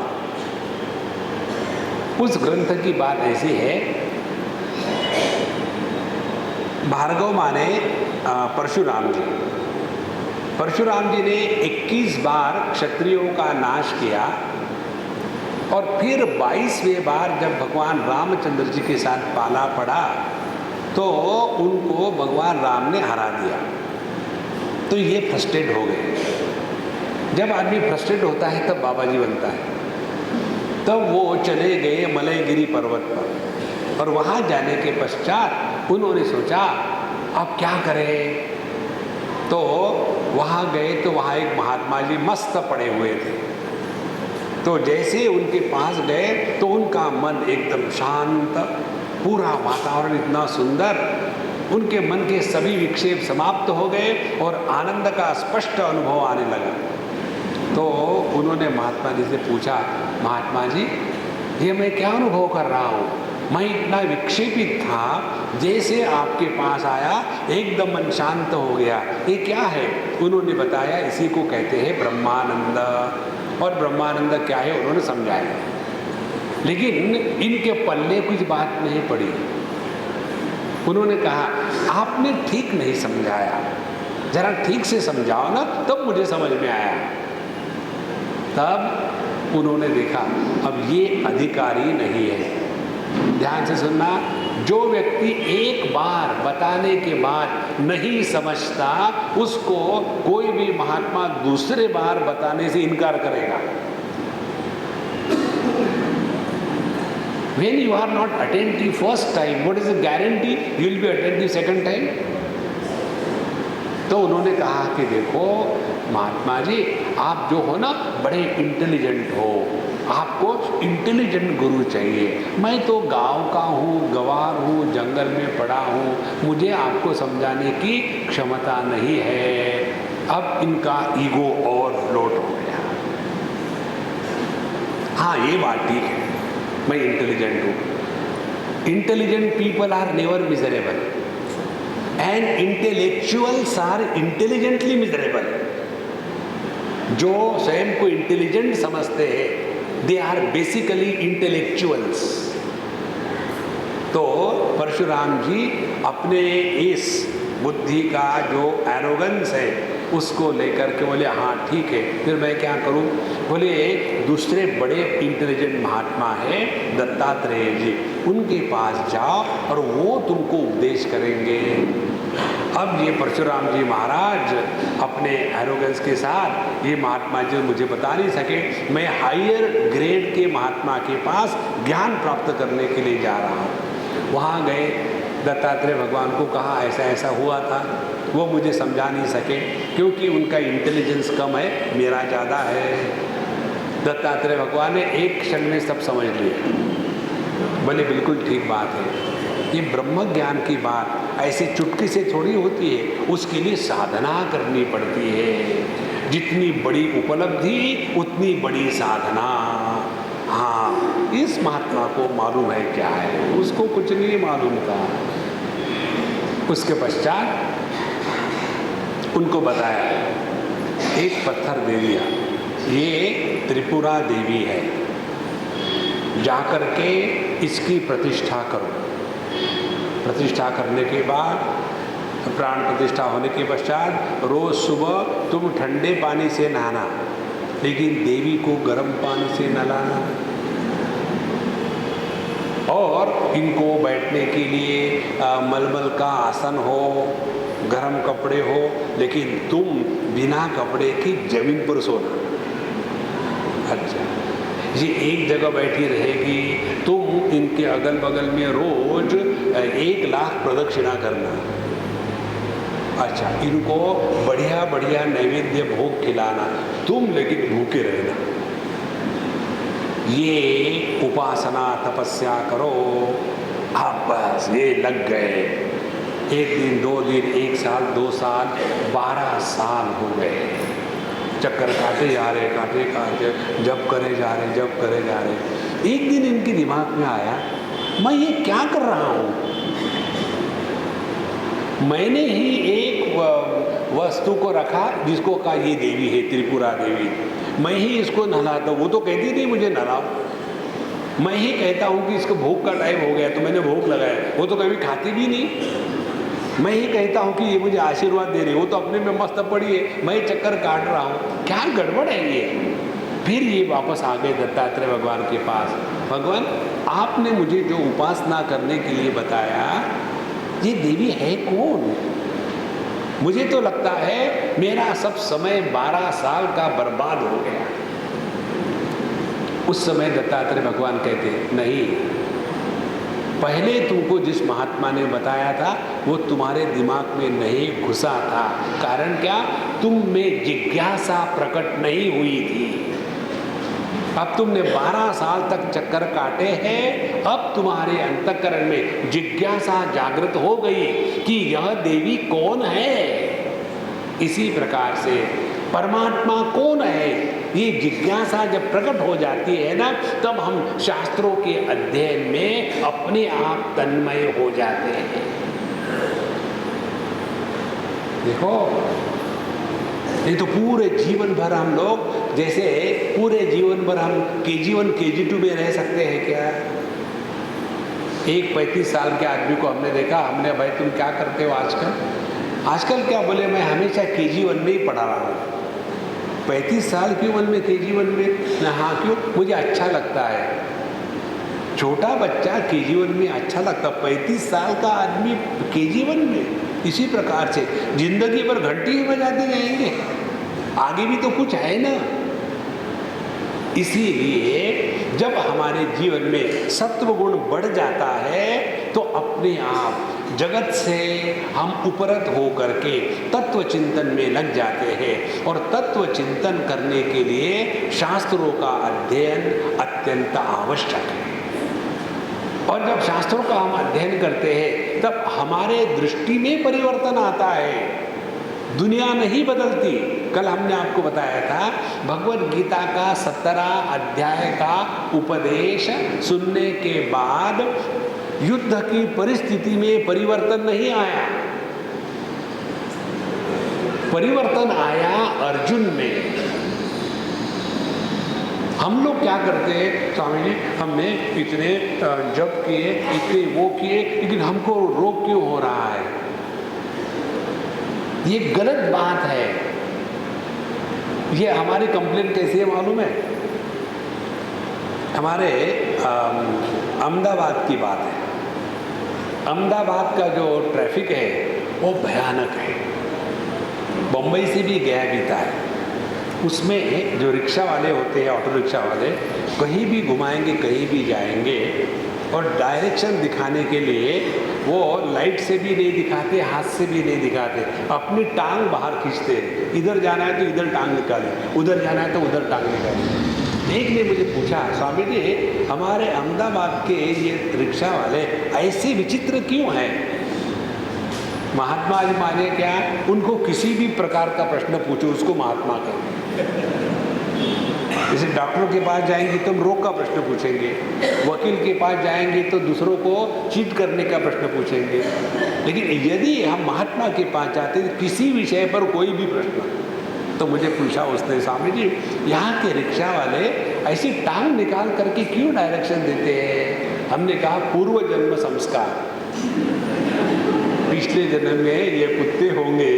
उस ग्रंथ की बात ऐसी है, भार्गव माने परशुराम जी। परशुराम जी ने 21 बार क्षत्रियों का नाश किया और फिर 22वें बार जब भगवान रामचंद्र जी के साथ पाला पड़ा तो उनको भगवान राम ने हरा दिया। तो ये फ्रस्ट्रेट हो गए। जब आदमी फ्रस्ट्रेट होता है तब बाबा जी बनता है। तब वो चले गए मलयगिरी पर्वत पर और वहाँ जाने के पश्चात उन्होंने सोचा अब क्या करें। तो वहाँ गए तो वहाँ एक महात्मा जी मस्त पड़े हुए थे। तो जैसे उनके पास गए तो उनका मन एकदम शांत, पूरा वातावरण इतना सुंदर, उनके मन के सभी विक्षेप समाप्त हो गए और आनंद का स्पष्ट अनुभव आने लगा। तो उन्होंने महात्मा जी से पूछा, महात्मा जी ये मैं क्या अनुभव कर रहा हूँ, मैं इतना विक्षेपित था, जैसे आपके पास आया एकदम मन शांत हो गया, ये क्या है। उन्होंने बताया इसी को कहते हैं ब्रह्मानंद। और ब्रह्मानंद क्या है उन्होंने समझाया, लेकिन इनके पल्ले कुछ बात नहीं पड़ी। उन्होंने कहा आपने ठीक नहीं समझाया, जरा ठीक से समझाओ ना, तब मुझे समझ में आया। तब उन्होंने देखा अब ये अधिकारी नहीं है। ध्यान से सुनना, जो व्यक्ति एक बार बताने के बाद नहीं समझता, उसको कोई भी महात्मा दूसरे बार बताने से इनकार करेगा। When you are not attentive first time, what is the guarantee you will be attentive second time? तो उन्होंने कहा कि देखो महात्मा जी, आप जो हो ना बड़े इंटेलिजेंट हो, आपको इंटेलिजेंट गुरु चाहिए। मैं तो गांव का हूँ, गंवार हूँ, जंगल में पड़ा हूँ, मुझे आपको समझाने की क्षमता नहीं है। अब इनका ईगो ओवरलोड हो गया। हाँ, ये बात ठीक है, मैं इंटेलिजेंट हूँ। Intelligent people are never miserable and intellectuals are intelligently miserable. जो स्वयं को इंटेलिजेंट समझते हैं, दे आर बेसिकली इंटेलेक्चुअल्स। तो परशुराम जी अपने इस बुद्धि का जो एरोगेंस है उसको लेकर के बोले हाँ ठीक है, फिर मैं क्या करूं? बोले एक दूसरे बड़े इंटेलिजेंट महात्मा हैं दत्तात्रेय जी, उनके पास जाओ और वो तुमको उपदेश करेंगे। अब ये परशुराम जी महाराज अपने एरोगेंस के साथ, ये महात्मा जी मुझे बता नहीं सके, मैं हायर ग्रेड के महात्मा के पास ज्ञान प्राप्त करने के लिए जा रहा हूँ। वहाँ गए, दत्तात्रेय भगवान को कहा ऐसा ऐसा हुआ था। वो मुझे समझा नहीं सके क्योंकि उनका इंटेलिजेंस कम है, मेरा ज़्यादा है। दत्तात्रेय भगवान ने एक क्षण में सब समझ लिया। बोले बिल्कुल ठीक बात है, ये ब्रह्म ज्ञान की बात ऐसे चुटकी से थोड़ी होती है, उसके लिए साधना करनी पड़ती है। जितनी बड़ी उपलब्धि उतनी बड़ी साधना। हाँ, इस महात्मा को मालूम है क्या है, उसको कुछ नहीं मालूम था। उसके पश्चात उनको बताया एक पत्थर दे दिया, ये त्रिपुरा देवी है, जाकर के इसकी प्रतिष्ठा करो। प्रतिष्ठा करने के बाद, प्राण प्रतिष्ठा होने के पश्चात रोज सुबह तुम ठंडे पानी से नहाना, लेकिन देवी को गर्म पानी से न लाना। और इनको बैठने के लिए मलमल का आसन हो, गर्म कपड़े हो, लेकिन तुम बिना कपड़े की जमीन पर सोना। अच्छा, ये एक जगह बैठी रहेगी, तुम इनके अगल बगल में रोज 1 लाख प्रदक्षिणा करना। अच्छा, इनको बढ़िया बढ़िया नैवेद्य भोग खिलाना, तुम लेकिन भूखे रहना। ये उपासना तपस्या करो। आप बस ये लग गए, 1 दिन 2 दिन 1 साल 2 साल 12 साल हो गए, चक्कर काटे जा रहे, जब करे जा रहे। एक दिन इनके दिमाग में आया, मैं ये क्या कर रहा हूँ? मैंने ही एक वस्तु को रखा जिसको कहा ये देवी है, त्रिपुरा देवी, मैं ही इसको नहलाता हूँ। वो तो कहती नहीं मुझे नहलाओ, मैं ही कहता हूँ कि इसको भोग का टाइम हो गया तो मैंने भोग लगाया, वो तो कभी खाती भी नहीं। मैं ही कहता हूँ कि ये मुझे आशीर्वाद दे रही है, वो तो अपने में मस्त पड़ी है, मैं चक्कर काट रहा हूँ, क्या गड़बड़ है ये? फिर ये वापस आ गए दत्तात्रेय भगवान के पास। भगवान, आपने मुझे जो उपासना करने के लिए बताया, ये देवी है कौन? मुझे तो लगता है मेरा सब समय 12 साल का बर्बाद हो गया। उस समय दत्तात्रेय भगवान कहते नहीं, पहले तुमको जिस महात्मा ने बताया था वो तुम्हारे दिमाग में नहीं घुसा था। कारण क्या? तुम में जिज्ञासा प्रकट नहीं हुई थी। अब तुमने 12 साल तक चक्कर काटे हैं, अब तुम्हारे अंतःकरण में जिज्ञासा जागृत हो गई कि यह देवी कौन है। इसी प्रकार से परमात्मा कौन है, ये जिज्ञासा जब प्रकट हो जाती है ना, तब हम शास्त्रों के अध्ययन में अपने आप तन्मय हो जाते हैं। देखो, ये तो पूरे जीवन भर हम लोग, जैसे पूरे जीवन भर हम KG1 KG2 में रह सकते हैं क्या? एक 35 साल के आदमी को हमने देखा, हमने भाई तुम क्या करते हो आजकल? आजकल क्या बोले, मैं हमेशा KG1 में ही पढ़ा रहा हूँ। 35 साल की उम्र में KG1 में? हाँ, क्यों? मुझे अच्छा लगता है। छोटा बच्चा KG1 में अच्छा लगता, 35 साल का आदमी KG1 में? इसी प्रकार से जिंदगी भर घंटी ही बजाते रहेंगे, आगे भी तो कुछ है ना। इसीलिए जब हमारे जीवन में सत्व गुण बढ़ जाता है तो अपने आप जगत से हम उपरत हो करके तत्व चिंतन में लग जाते हैं। और तत्व चिंतन करने के लिए शास्त्रों का अध्ययन अत्यंत आवश्यक है। और जब शास्त्रों का हम अध्ययन करते हैं तब हमारे दृष्टि में परिवर्तन आता है। दुनिया नहीं बदलती। कल हमने आपको बताया था भगवद गीता का 17 अध्याय का उपदेश सुनने के बाद युद्ध की परिस्थिति में परिवर्तन नहीं आया, परिवर्तन आया अर्जुन में। हम लोग क्या करते हैं, स्वामी जी हमने इतने जप किए, इतने वो किए, लेकिन हमको रोग क्यों हो रहा है? ये गलत बात है। ये हमारी कंप्लेंट कैसी है मालूम है? हमारे अहमदाबाद की बात है। अहमदाबाद का जो ट्रैफिक है वो भयानक है। बम्बई से भी गया बीता है। उसमें जो रिक्शा वाले होते हैं, ऑटो रिक्शा वाले, कहीं भी घुमाएंगे, कहीं भी जाएंगे, और डायरेक्शन दिखाने के लिए वो लाइट से भी नहीं दिखाते, हाथ से भी नहीं दिखाते, अपनी टांग बाहर खींचते हैं। इधर जाना है तो इधर टांग निकाले, उधर जाना है तो उधर टांग निकाले। एक ने मुझे पूछा, स्वामी जी हमारे अहमदाबाद के ये रिक्शा वाले ऐसे विचित्र क्यों हैं? महात्मा जी माने क्या? उनको किसी भी प्रकार का प्रश्न पूछो, उसको महात्मा कहें। जैसे डॉक्टर के पास जाएंगे तो हम रोग का प्रश्न पूछेंगे, वकील के पास जाएंगे तो दूसरों को चीट करने का प्रश्न पूछेंगे। लेकिन यदि हम महात्मा के पास जाते हैं किसी विषय पर कोई भी प्रश्न, तो मुझे पूछा उसने, स्वामी जी यहाँ के रिक्शा वाले ऐसी टांग निकाल करके क्यों डायरेक्शन देते हैं? हमने कहा पूर्व जन्म संस्कार, पिछले जन्म में ये कुत्ते होंगे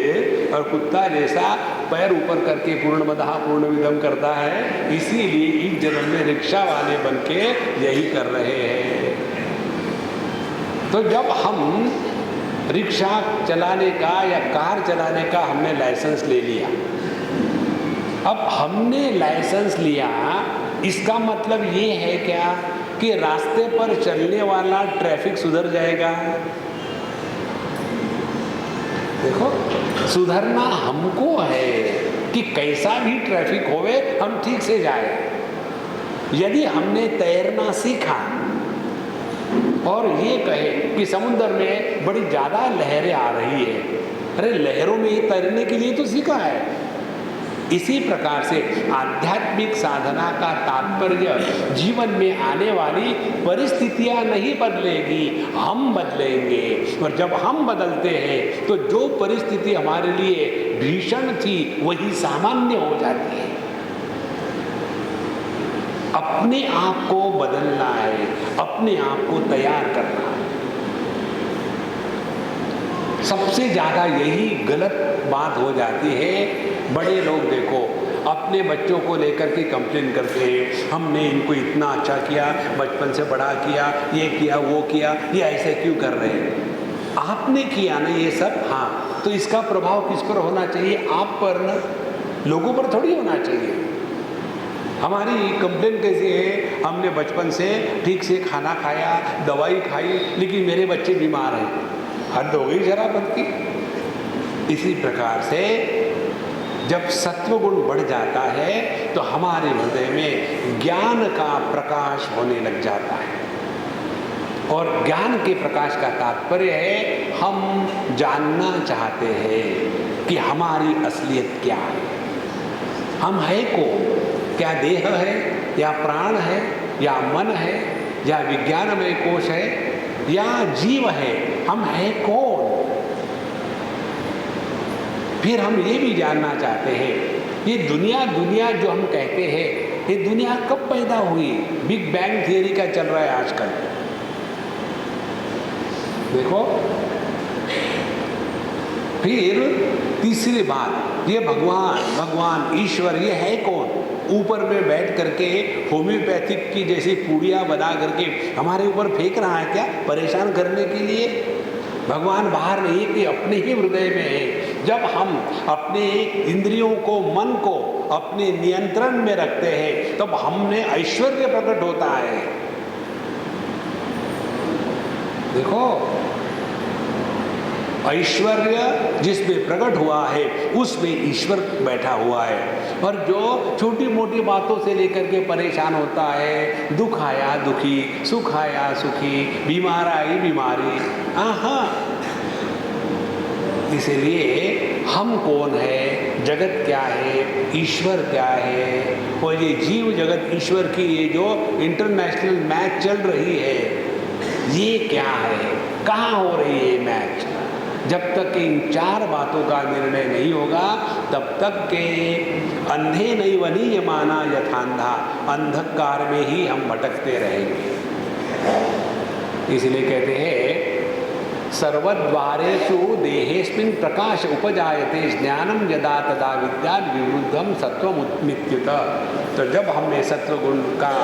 और कुत्ता जैसा पैर ऊपर करके पूर्णमदः पूर्णमिदं करता है, इसीलिए इस जन्म में रिक्शा वाले बनके यही कर रहे हैं। तो जब हम रिक्शा चलाने का या कार चलाने का हमने लाइसेंस ले लिया, अब हमने लाइसेंस लिया, इसका मतलब ये है क्या कि रास्ते पर चलने वाला ट्रैफिक सुधर जाएगा? देखो, सुधरना हमको है कि कैसा भी ट्रैफिक होवे हम ठीक से जाए। यदि हमने तैरना सीखा और ये कहे कि समुद्र में बड़ी ज़्यादा लहरें आ रही है, अरे लहरों में ही तैरने के लिए तो सीखा है। इसी प्रकार से आध्यात्मिक साधना का तात्पर्य जीवन में आने वाली परिस्थितियां नहीं बदलेगी, हम बदलेंगे। और जब हम बदलते हैं तो जो परिस्थिति हमारे लिए भीषण थी वही सामान्य हो जाती है। अपने आप को बदलना है, अपने आप को तैयार करना है। सबसे ज़्यादा यही गलत बात हो जाती है। बड़े लोग देखो अपने बच्चों को लेकर के कंप्लेन करते हैं, हमने इनको इतना अच्छा किया, बचपन से बड़ा किया, ये किया वो किया, ये ऐसे क्यों कर रहे हैं? आपने किया ना ये सब, हाँ, तो इसका प्रभाव किस पर होना चाहिए? आप पर ना, लोगों पर थोड़ी होना चाहिए। हमारी कंप्लेन कैसी है? हमने बचपन से ठीक से खाना खाया, दवाई खाई, लेकिन मेरे बच्चे बीमार हैं। हद हो गई शराबत की। इसी प्रकार से जब सत्वगुण बढ़ जाता है तो हमारे हृदय में ज्ञान का प्रकाश होने लग जाता है। और ज्ञान के प्रकाश का तात्पर्य है हम जानना चाहते हैं कि हमारी असलियत क्या है, हम है कौन? क्या देह है या प्राण है या मन है या विज्ञानमय कोश है या जीव है? हम है कौन? फिर हम ये भी जानना चाहते हैं ये दुनिया जो हम कहते हैं, ये दुनिया कब पैदा हुई? बिग बैंग थियरी का चल रहा है आजकल। देखो, फिर तीसरी बात, ये भगवान ईश्वर ये है कौन? ऊपर में बैठ करके होम्योपैथिक की जैसी पूड़ियाँ बना करके हमारे ऊपर फेंक रहा है क्या, परेशान करने के लिए? भगवान बाहर नहीं कि अपने ही हृदय में है। जब हम अपने इंद्रियों को, मन को अपने नियंत्रण में रखते हैं तब हमने ऐश्वर्य प्रकट होता है। देखो, ऐश्वर्य जिसमें प्रकट हुआ है उसमें ईश्वर बैठा हुआ है। और जो छोटी मोटी बातों से लेकर के परेशान होता है, दुख आया दुखी, सुख आया सुखी, बीमार आई बीमारी, इसलिए हम कौन है, जगत क्या है, ईश्वर क्या है, और ये जीव जगत ईश्वर की ये जो इंटरनेशनल मैच चल रही है ये क्या है, कहाँ हो रही है मैच? जब तक इन चार बातों का निर्णय नहीं होगा तब तक के अंधे नहीं वनीय माना यथांधा, अंधकार में ही हम भटकते रहेंगे। इसलिए कहते हैं सर्वद्वारेषु देहेस्मिन् प्रकाश उपजायते ज्ञानम यदा तदा विद्याद् विवृद्धम सत्वमुत्मित्युत। तो जब हमें सत्वगुण का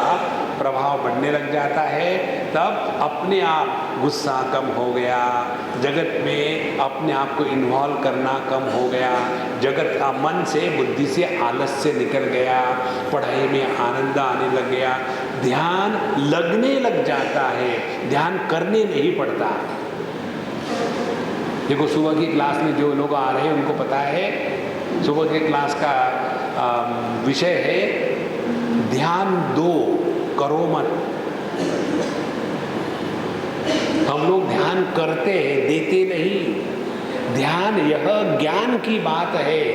प्रभाव बढ़ने लग जाता है तब अपने आप गुस्सा कम हो गया, जगत में अपने आप को इन्वॉल्व करना कम हो गया, जगत का मन से बुद्धि से आलस्य निकल गया, पढ़ाई में आनंद आने लग गया, ध्यान लगने लग जाता है, ध्यान करने नहीं पड़ता। देखो, सुबह की क्लास में जो लोग आ रहे हैं उनको पता है सुबह के क्लास का विषय है ध्यान दो, करो मत। हम लोग ध्यान करते हैं, देते नहीं। ध्यान यह ज्ञान की बात है,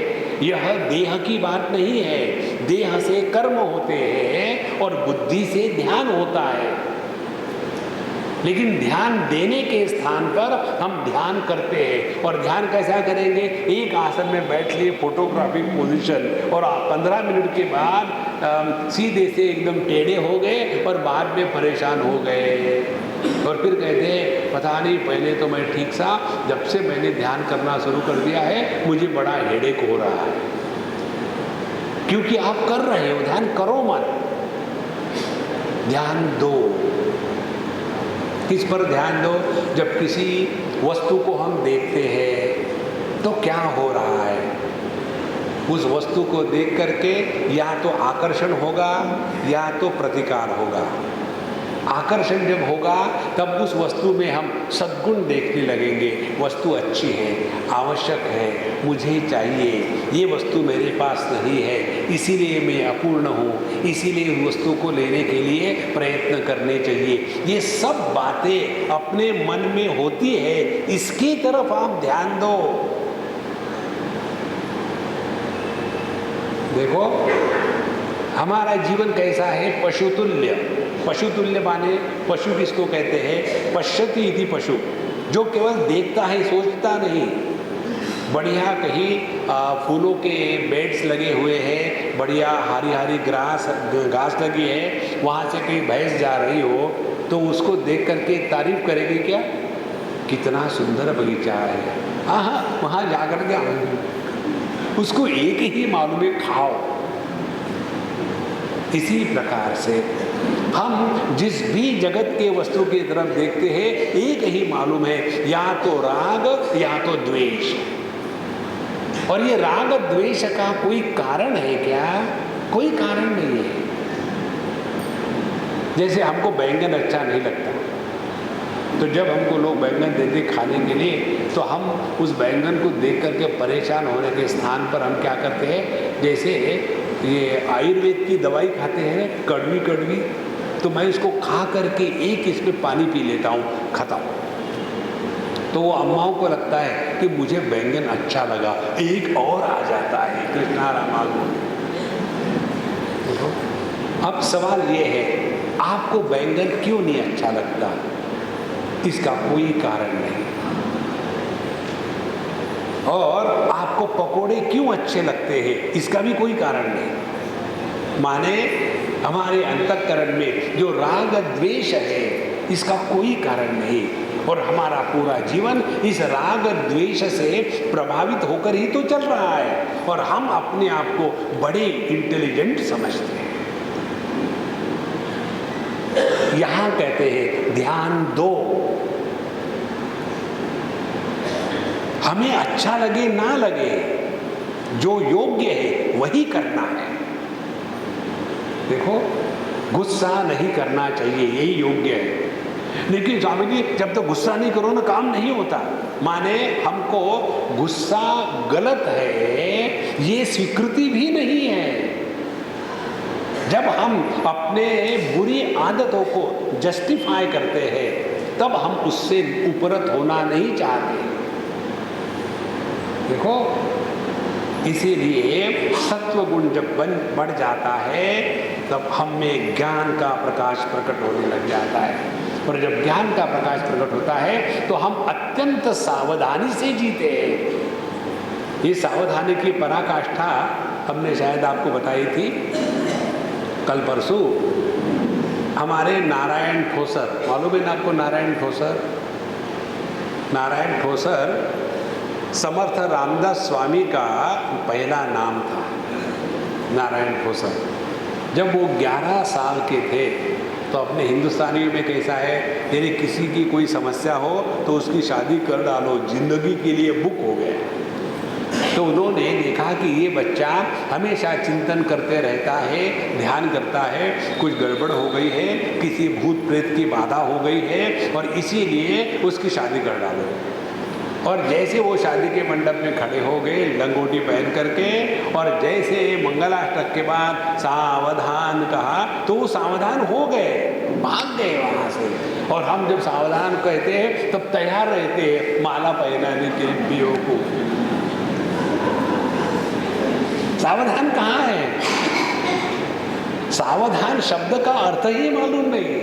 यह देह की बात नहीं है। देह से कर्म होते हैं और बुद्धि से ध्यान होता है, लेकिन ध्यान देने के स्थान पर हम ध्यान करते हैं। और ध्यान कैसा करेंगे? एक आसन में बैठ लिए, फोटोग्राफिक पोजीशन, और 15 मिनट के बाद सीधे से एकदम टेढ़े हो गए और बाद में परेशान हो गए। और फिर कहते हैं पता नहीं, पहले तो मैं ठीक सा, जब से मैंने ध्यान करना शुरू कर दिया है मुझे बड़ा हेडेक हो रहा है। क्योंकि आप कर रहे हो, ध्यान करो मत, ध्यान दो। किस पर ध्यान दो? जब किसी वस्तु को हम देखते हैं तो क्या हो रहा है, उस वस्तु को देख करके या तो आकर्षण होगा या तो प्रतिकार होगा। आकर्षण जब होगा तब उस वस्तु में हम सद्गुण देखने लगेंगे, वस्तु अच्छी है, आवश्यक है, मुझे चाहिए, ये वस्तु मेरे पास नहीं है, इसीलिए मैं अपूर्ण हूँ, इसीलिए उस वस्तु को लेने के लिए प्रयत्न करने चाहिए। ये सब बातें अपने मन में होती है, इसकी तरफ आप ध्यान दो। देखो, हमारा जीवन कैसा है? पशुतुल्य। पशुतुल्य माने, पशु किसको कहते हैं? पश्यति इति पशु, जो केवल देखता है, सोचता नहीं। बढ़िया कहीं फूलों के बेड्स लगे हुए हैं, बढ़िया हरी हरी घास लगी है, वहाँ से कहीं भैंस जा रही हो तो उसको देख करके तारीफ करेगी क्या? कितना सुंदर बगीचा है, हाँ वहाँ जा कर के उसको एक ही मालूम है, खाओ। इसी प्रकार से हम जिस भी जगत के वस्तु की तरफ देखते हैं एक ही मालूम है, या तो राग या तो द्वेष। और ये राग द्वेष का कोई कारण है क्या? कोई कारण नहीं है। जैसे हमको बैंगन अच्छा नहीं लगता, तो जब हमको लोग बैंगन देते खाने के लिए तो हम उस बैंगन को देख करके परेशान होने के स्थान पर हम क्या करते हैं, जैसे ये आयुर्वेद की दवाई खाते हैं कड़वी कड़वी, तो मैं इसको खा करके एक इसमें पानी पी लेता हूँ, खत्म। तो वो अम्माओं को लगता है कि मुझे बैंगन अच्छा लगा, एक और आ जाता है, कृष्णा रामा। अब सवाल ये है, आपको बैंगन क्यों नहीं अच्छा लगता? इसका कोई कारण नहीं। और आपको पकोड़े क्यों अच्छे लगते हैं? इसका भी कोई कारण नहीं। माने हमारे अंतःकरण में जो राग द्वेष है इसका कोई कारण नहीं। और हमारा पूरा जीवन इस राग द्वेष से प्रभावित होकर ही तो चल रहा है, और हम अपने आप को बड़े इंटेलिजेंट समझते हैं। यहां कहते हैं ध्यान दो, हमें अच्छा लगे ना लगे, जो योग्य है वही करना है। देखो, गुस्सा नहीं करना चाहिए, यही योग्य है। लेकिन स्वामी जी, जब तो गुस्सा नहीं करो ना काम नहीं होता, माने हमको गुस्सा गलत है ये स्वीकृति भी नहीं है। जब हम अपने बुरी आदतों को जस्टिफाई करते हैं तब हम उससे उपरत होना नहीं चाहते। देखो, इसीलिए सत्व गुण जब बढ़ जाता है तब हम में ज्ञान का प्रकाश प्रकट होने लग जाता है, और जब ज्ञान का प्रकाश प्रकट होता है तो हम अत्यंत सावधानी से जीते हैं। ये सावधानी की पराकाष्ठा हमने शायद आपको बताई थी कल परसों। हमारे नारायण ठोसर, मालूम है ना आपको नारायण ठोसर? नारायण ठोसर समर्थ रामदास स्वामी का पहला नाम था, नारायण ठोसर। जब वो 11 साल के थे तो अपने हिंदुस्तानी में कैसा है, यदि किसी की कोई समस्या हो तो उसकी शादी कर डालो, जिंदगी के लिए बुक हो गया। तो उन्होंने देखा कि ये बच्चा हमेशा चिंतन करते रहता है, ध्यान करता है, कुछ गड़बड़ हो गई है, किसी भूत प्रेत की बाधा हो गई है, और इसीलिए उसकी शादी कर डालो। और जैसे वो शादी के मंडप में खड़े हो गए लंगोटी पहन करके, और जैसे मंगलाष्टक के बाद सावधान कहा तो वो सावधान हो गए, भाग गए वहां से। और हम जब सावधान कहते हैं तब तैयार रहते हैं माला पहनाने के लिए को। सावधान कहाँ है? सावधान शब्द का अर्थ ही मालूम नहीं।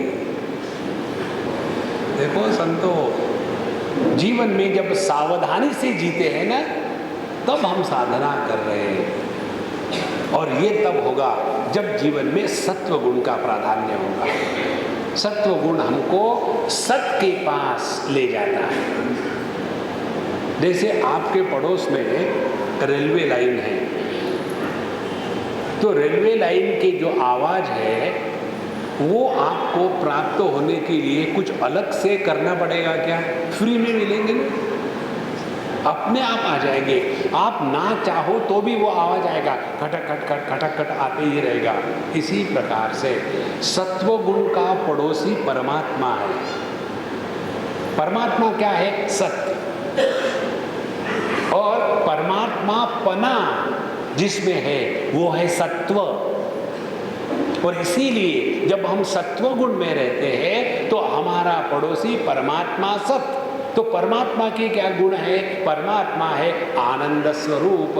देखो संतो, जीवन में जब सावधानी से जीते हैं ना तब हम साधना कर रहे हैं, और ये तब होगा जब जीवन में सत्व गुण का प्राधान्य होगा। सत्व गुण हमको सत के पास ले जाता है। जैसे आपके पड़ोस में रेलवे लाइन है, तो रेलवे लाइन की जो आवाज है वो आपको प्राप्त होने के लिए कुछ अलग से करना पड़ेगा क्या? फ्री में मिलेंगे ना, अपने आप आ जाएंगे। आप ना चाहो तो भी वो आवाज आएगा, खटक खट खट खटक खट आते ही रहेगा। इसी प्रकार से सत्व गुण का पड़ोसी परमात्मा है। परमात्मा क्या है? सत्य। और परमात्मा पना जिसमें है वो है सत्व। और इसीलिए जब हम सत्व गुण में रहते हैं तो हमारा पड़ोसी परमात्मा सत्य। तो परमात्मा के क्या गुण है? परमात्मा है आनंद स्वरूप।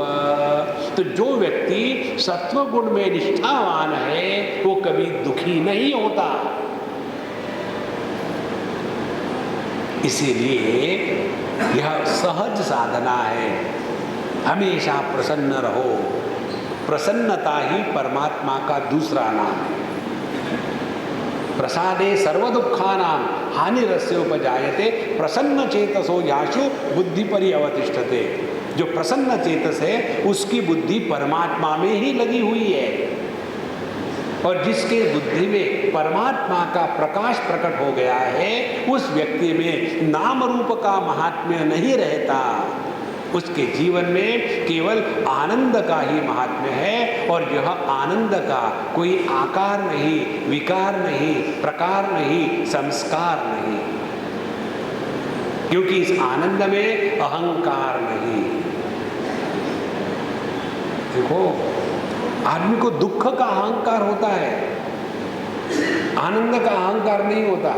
तो जो व्यक्ति सत्व गुण में निष्ठावान है वो कभी दुखी नहीं होता। इसीलिए यह सहज साधना है। हमेशा प्रसन्न रहो। प्रसन्नता ही परमात्मा का दूसरा नाम है। प्रसादे सर्व दुखानाम हानिरस्योपजायते प्रसन्न चेतसो याशु बुद्धि परि अवतिष्ठते। जो प्रसन्न चेतस है उसकी बुद्धि परमात्मा में ही लगी हुई है, और जिसके बुद्धि में परमात्मा का प्रकाश प्रकट हो गया है उस व्यक्ति में नाम रूप का महात्म्य नहीं रहता। उसके जीवन में केवल आनंद का ही महात्म्य है, और यह आनंद का कोई आकार नहीं, विकार नहीं, प्रकार नहीं, संस्कार नहीं, क्योंकि इस आनंद में अहंकार नहीं। देखो, आदमी को दुख का अहंकार होता है, आनंद का अहंकार नहीं होता।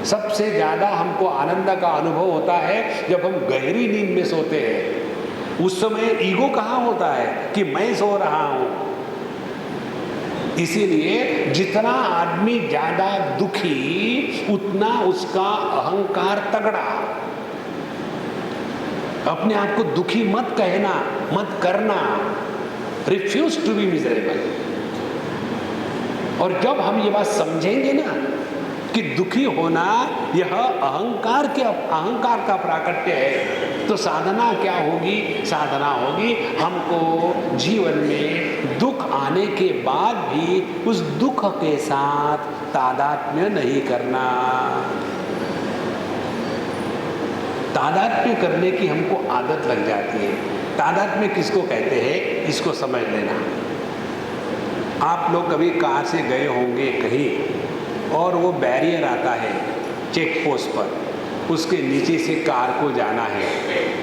सबसे ज्यादा हमको आनंद का अनुभव होता है जब हम गहरी नींद में सोते हैं। उस समय ईगो कहाँ होता है कि मैं सो रहा हूं। इसीलिए जितना आदमी ज्यादा दुखी उतना उसका अहंकार तगड़ा। अपने आप को दुखी मत कहना, मत करना। Refuse to be miserable. और जब हम ये बात समझेंगे ना कि दुखी होना यह अहंकार का प्राकट्य है। तो साधना क्या होगी? साधना होगी हमको जीवन में दुख आने के बाद भी उस दुख के साथ तादात्म्य नहीं करना। तादात्म्य करने की हमको आदत लग जाती है। तादात्म्य किसको कहते हैं, इसको समझ लेना। आप लोग कभी कार से गए होंगे कहीं और वो बैरियर आता है चेक पोस्ट पर, उसके नीचे से कार को जाना है,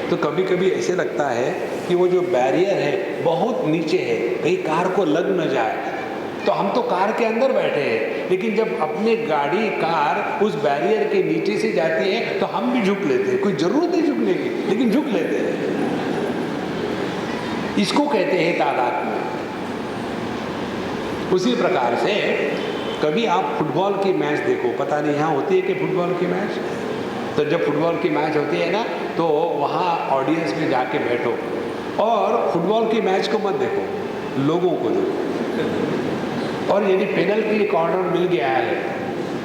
तो कभी कभी ऐसे लगता है कि वो जो बैरियर है बहुत नीचे है, कहीं कार को लग न जाए। तो हम तो कार के अंदर बैठे हैं, लेकिन जब अपने गाड़ी कार उस बैरियर के नीचे से जाती है तो हम भी झुक लेते हैं। कोई जरूरत नहीं झुकने की, लेकिन झुक लेते हैं। इसको कहते हैं तादात्म्य। उसी प्रकार से कभी आप फुटबॉल की मैच देखो, पता नहीं यहाँ होती है कि फुटबॉल की मैच, तो जब फुटबॉल की मैच होती है ना, तो वहाँ ऑडियंस में जाके बैठो और फुटबॉल की मैच को मत देखो, लोगों को देखो। और यदि पेनल्टी कॉर्नर मिल गया है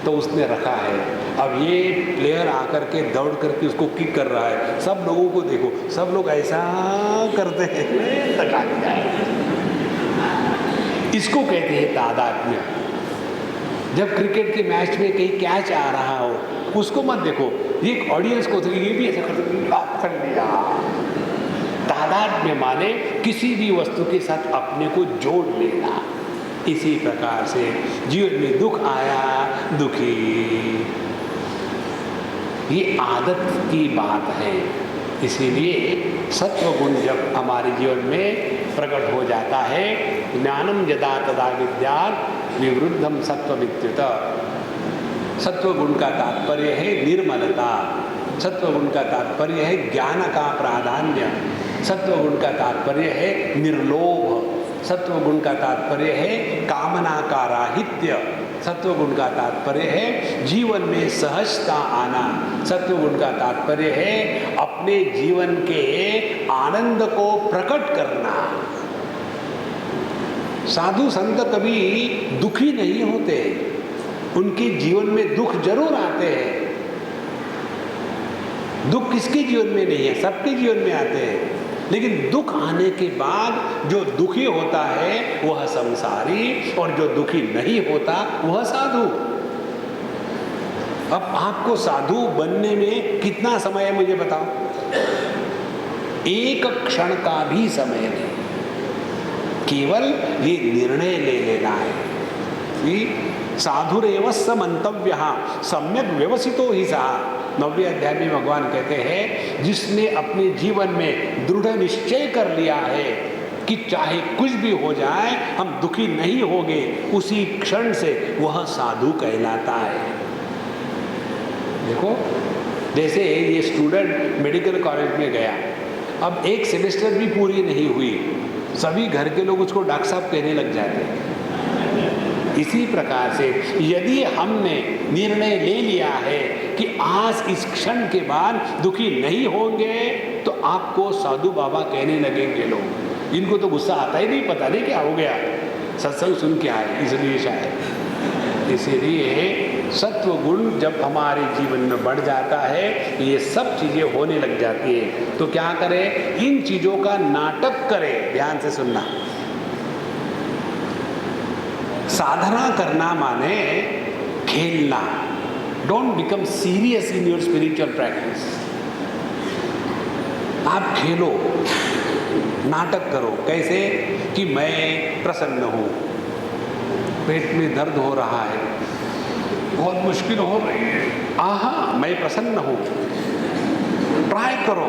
तो उसने रखा है, अब ये प्लेयर आकर के दौड़ करके उसको किक कर रहा है, सब लोगों को देखो, सब लोग ऐसा करते हैं, तका दिया है। इसको कहते हैं तादात्म्य। जब क्रिकेट के मैच में कहीं कैच आ रहा हो, उसको मत देखो, ये ऑडियंस को ये भी ऐसा कर लिया। तादात्म्य माने किसी भी वस्तु के साथ अपने को जोड़ लेना। इसी प्रकार से जीवन में दुख आया, दुखी, ये आदत की बात है। इसीलिए सत्व गुण जब हमारे जीवन में प्रकट हो जाता है, ज्ञानम यदा तदा विद्यात् विवृद्धम सत्वमित्युत। सत्व गुण का तात्पर्य है निर्मलता, सत्व गुण का तात्पर्य है ज्ञान का प्राधान्य, सत्व गुण का तात्पर्य है निर्लोभ, सत्व गुण का तात्पर्य है कामना का राहित्य, सत्व गुण का तात्पर्य है जीवन में सहजता आना, सत्व गुण का तात्पर्य है अपने जीवन के आनंद को प्रकट करना। साधु संत कभी दुखी नहीं होते, उनके जीवन में दुख जरूर आते हैं। दुख किसके जीवन में नहीं है, सबके जीवन में आते हैं, लेकिन दुख आने के बाद जो दुखी होता है वह संसारी, और जो दुखी नहीं होता वह साधु। अब आपको साधु बनने में कितना समय है मुझे बताओ? एक क्षण का भी समय नहीं, केवल ये निर्णय ले लेना है कि साधुरेव स मंतव्यः सम्यक व्यवसितो हि सः। 9वें अध्याय में भगवान कहते हैं, जिसने अपने जीवन में दृढ़ निश्चय कर लिया है कि चाहे कुछ भी हो जाए हम दुखी नहीं होंगे, उसी क्षण से वह साधु कहलाता है। देखो, जैसे ये स्टूडेंट मेडिकल कॉलेज में गया, अब एक सेमेस्टर भी पूरी नहीं हुई, सभी घर के लोग उसको डॉक्टर साहब कहने लग जाते हैं। इसी प्रकार से यदि हमने निर्णय ले लिया है कि आज इस क्षण के बाद दुखी नहीं होंगे, तो आपको साधु बाबा कहने लगेंगे लोग। इनको तो गुस्सा आता ही नहीं, पता नहीं क्या हो गया, सत्संग सुन के आए इसलिए शायद। इसीलिए सत्व गुण जब हमारे जीवन में बढ़ जाता है, ये सब चीजें होने लग जाती है। तो क्या करें? इन चीजों का नाटक करें। ध्यान से सुनना। साधना करना माने खेलना। Don't become serious in your spiritual practice. आप खेलो, नाटक करो। कैसे? कि मैं प्रसन्न हूं, पेट में दर्द हो रहा है, बहुत मुश्किल हो रही है, आहा मैं प्रसन्न हूं। ट्राई करो।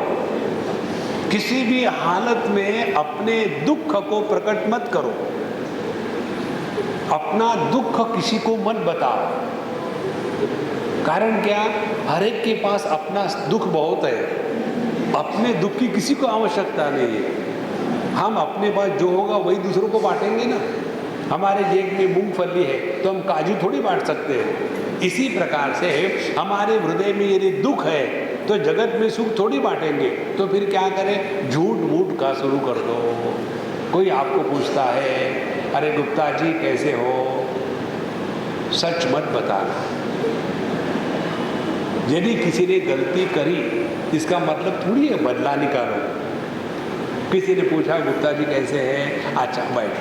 किसी भी हालत में अपने दुख को प्रकट मत करो, अपना दुख किसी को मत बताओ। कारण क्या? हर एक के पास अपना दुख बहुत है, अपने दुख की किसी को आवश्यकता नहीं है। हम अपने पास जो होगा वही दूसरों को बांटेंगे ना। हमारे जेब में मूंगफली है तो हम काजू थोड़ी बांट सकते हैं। इसी प्रकार से हमारे हृदय में यदि दुख है तो जगत में सुख थोड़ी बांटेंगे। तो फिर क्या करें? झूठ मूठ का शुरू कर दो। कोई आपको पूछता है, अरे गुप्ता जी कैसे हो? सच मत बताना। यदि किसी ने गलती करी इसका मतलब थोड़ी है बदला निकालो। किसी ने पूछा गुप्ता जी कैसे हैं, अच्छा बैठ।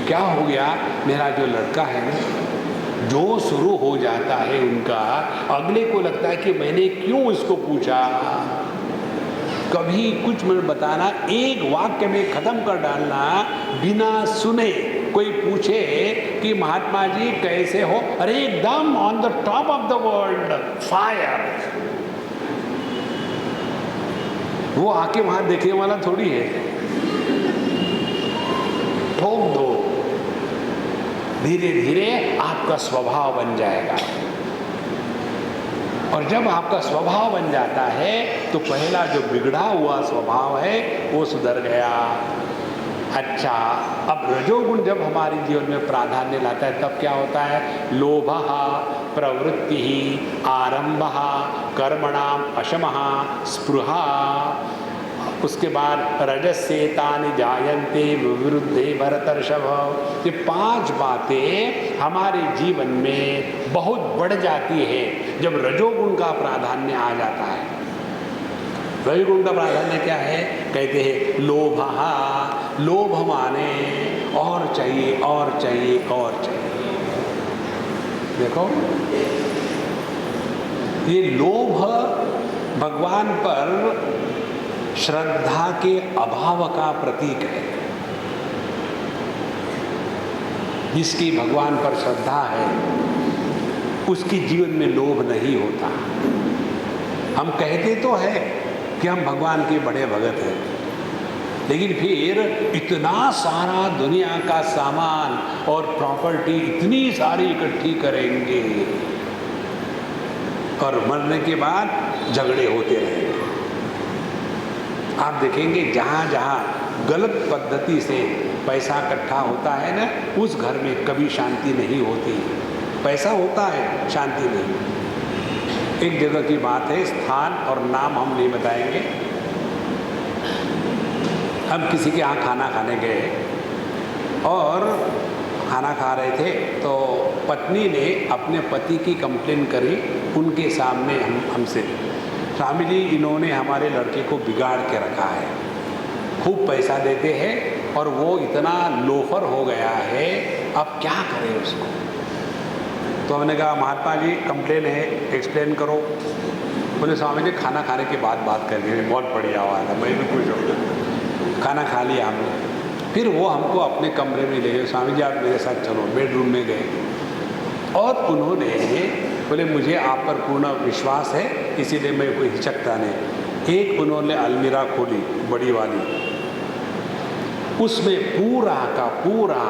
क्या हो गया, मेरा जो लड़का है ना, जो शुरू हो जाता है उनका, अगले को लगता है कि मैंने क्यों इसको पूछा। कभी कुछ मिनट बताना, एक वाक्य में खत्म कर डालना बिना सुने। कोई पूछे कि महात्मा जी कैसे हो, अरे एकदम on the top of the world, fire. वो आके वहां देखने वाला थोड़ी है, ठोक दो। धीरे धीरे आपका स्वभाव बन जाएगा, और जब आपका स्वभाव बन जाता है तो पहला जो बिगड़ा हुआ स्वभाव है वो सुधर गया। अच्छा, अब रजोगुण जब हमारे जीवन में प्राधान्य लाता है तब क्या होता है, लोभः प्रवृत्ति आरंभः कर्मणाम अशमः स्पृहा, उसके बाद रजस्येतानि जायन्ते विवृद्धे भरतर्षभ। ये 5 बातें हमारे जीवन में बहुत बढ़ जाती है जब रजोगुण का प्राधान्य आ जाता है। रजोगुण का प्राधान्य क्या है, कहते हैं लोभः, लोभ माने और चाहिए और चाहिए और चाहिए। देखो ये लोभ भगवान पर श्रद्धा के अभाव का प्रतीक है। जिसकी भगवान पर श्रद्धा है उसकी जीवन में लोभ नहीं होता। हम कहते तो है कि हम भगवान के बड़े भगत हैं, लेकिन फिर इतना सारा दुनिया का सामान और प्रॉपर्टी इतनी सारी इकट्ठी करेंगे और मरने के बाद झगड़े होते रहेंगे। आप देखेंगे जहाँ जहाँ गलत पद्धति से पैसा इकट्ठा होता है ना, उस घर में कभी शांति नहीं होती। पैसा होता है, शांति नहीं। एक जगह की बात है, स्थान और नाम हम नहीं बताएंगे। हम किसी के यहाँ खाना खाने गए और खाना खा रहे थे तो पत्नी ने अपने पति की कंप्लेन करी उनके सामने हमसे, स्वामी जी इन्होंने हमारे लड़के को बिगाड़ के रखा है, खूब पैसा देते हैं और वो इतना लोफर हो गया है, अब क्या करें उसको। तो हमने कहा महात्मा जी कंप्लेन है, एक्सप्लेन करो। बोले स्वामी जी खाना खाने के बाद बात करेंगे। बहुत बढ़िया आवाज़ है, मैं भी खुश हो गया। खाना खा लिया हमने, फिर वो हमको अपने कमरे में ले गए, स्वामी जी आप मेरे साथ चलो। बेडरूम में गए और उन्होंने बोले मुझे आप पर पूर्ण विश्वास है इसीलिए मैं कोई हिचकता नहीं। एक उन्होंने अलमीरा खोली बड़ी वाली, उसमें पूरा का पूरा,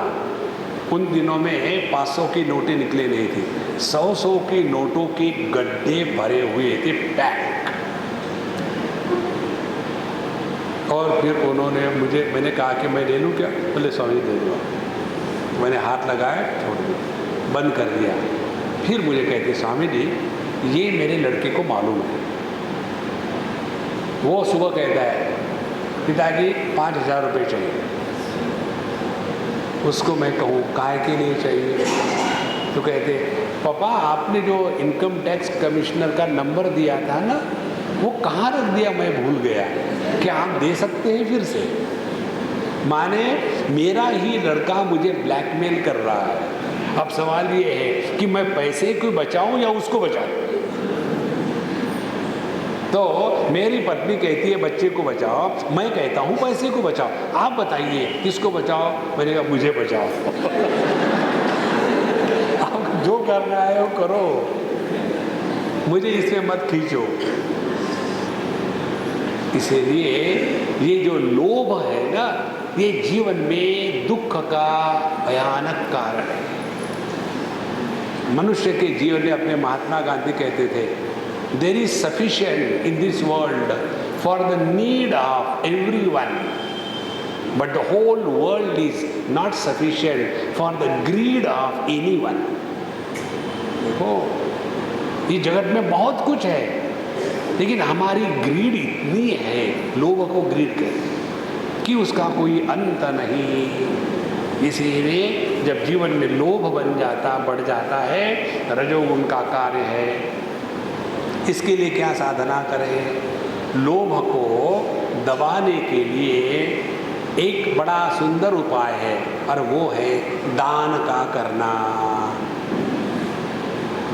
उन दिनों में 500 की नोटें निकले नहीं थी, 100 की नोटों के गड्ढे भरे हुए थे पैक। और फिर उन्होंने मैंने कहा कि मैं ले लूँ क्या, बोले स्वामी दे दो। मैंने हाथ लगाया, छोड़ दिया, बंद कर दिया। फिर मुझे कहते स्वामी जी ये मेरे लड़के को मालूम है। वो सुबह कहता है पिताजी 5000 रुपये चाहिए। उसको मैं कहूँ काहे के लिए चाहिए, तो कहते पापा आपने जो इनकम टैक्स कमिश्नर का नंबर दिया था ना वो कहाँ रख दिया, मैं भूल गया, क्या आप दे सकते हैं फिर से। माने मेरा ही लड़का मुझे ब्लैकमेल कर रहा है। अब सवाल ये है कि मैं पैसे को बचाऊं या उसको बचाऊं। तो मेरी पत्नी कहती है बच्चे को बचाओ, मैं कहता हूं पैसे को बचाओ। आप बताइए किसको बचाओ, मैंने कहा मुझे बचाओ। आप जो करना है वो करो, मुझे इसमें मत खींचो। इसीलिए ये जो लोभ है ना, ये जीवन में दुख का भयानक कारण है। मनुष्य के जीवन में अपने महात्मा गांधी कहते थे there is sufficient in this world for the need of everyone but the whole world is not sufficient for the greed of anyone. देखो इस जगत में बहुत कुछ है लेकिन हमारी ग्रीड इतनी है, लोगों को ग्रीड कहते कि उसका कोई अंत नहीं। इसीलिए जब जीवन में लोभ बन जाता, बढ़ जाता है, रजोगुण का कार्य है इसके लिए क्या साधना करें? लोभ को दबाने के लिए एक बड़ा सुंदर उपाय है और वो है दान का करना।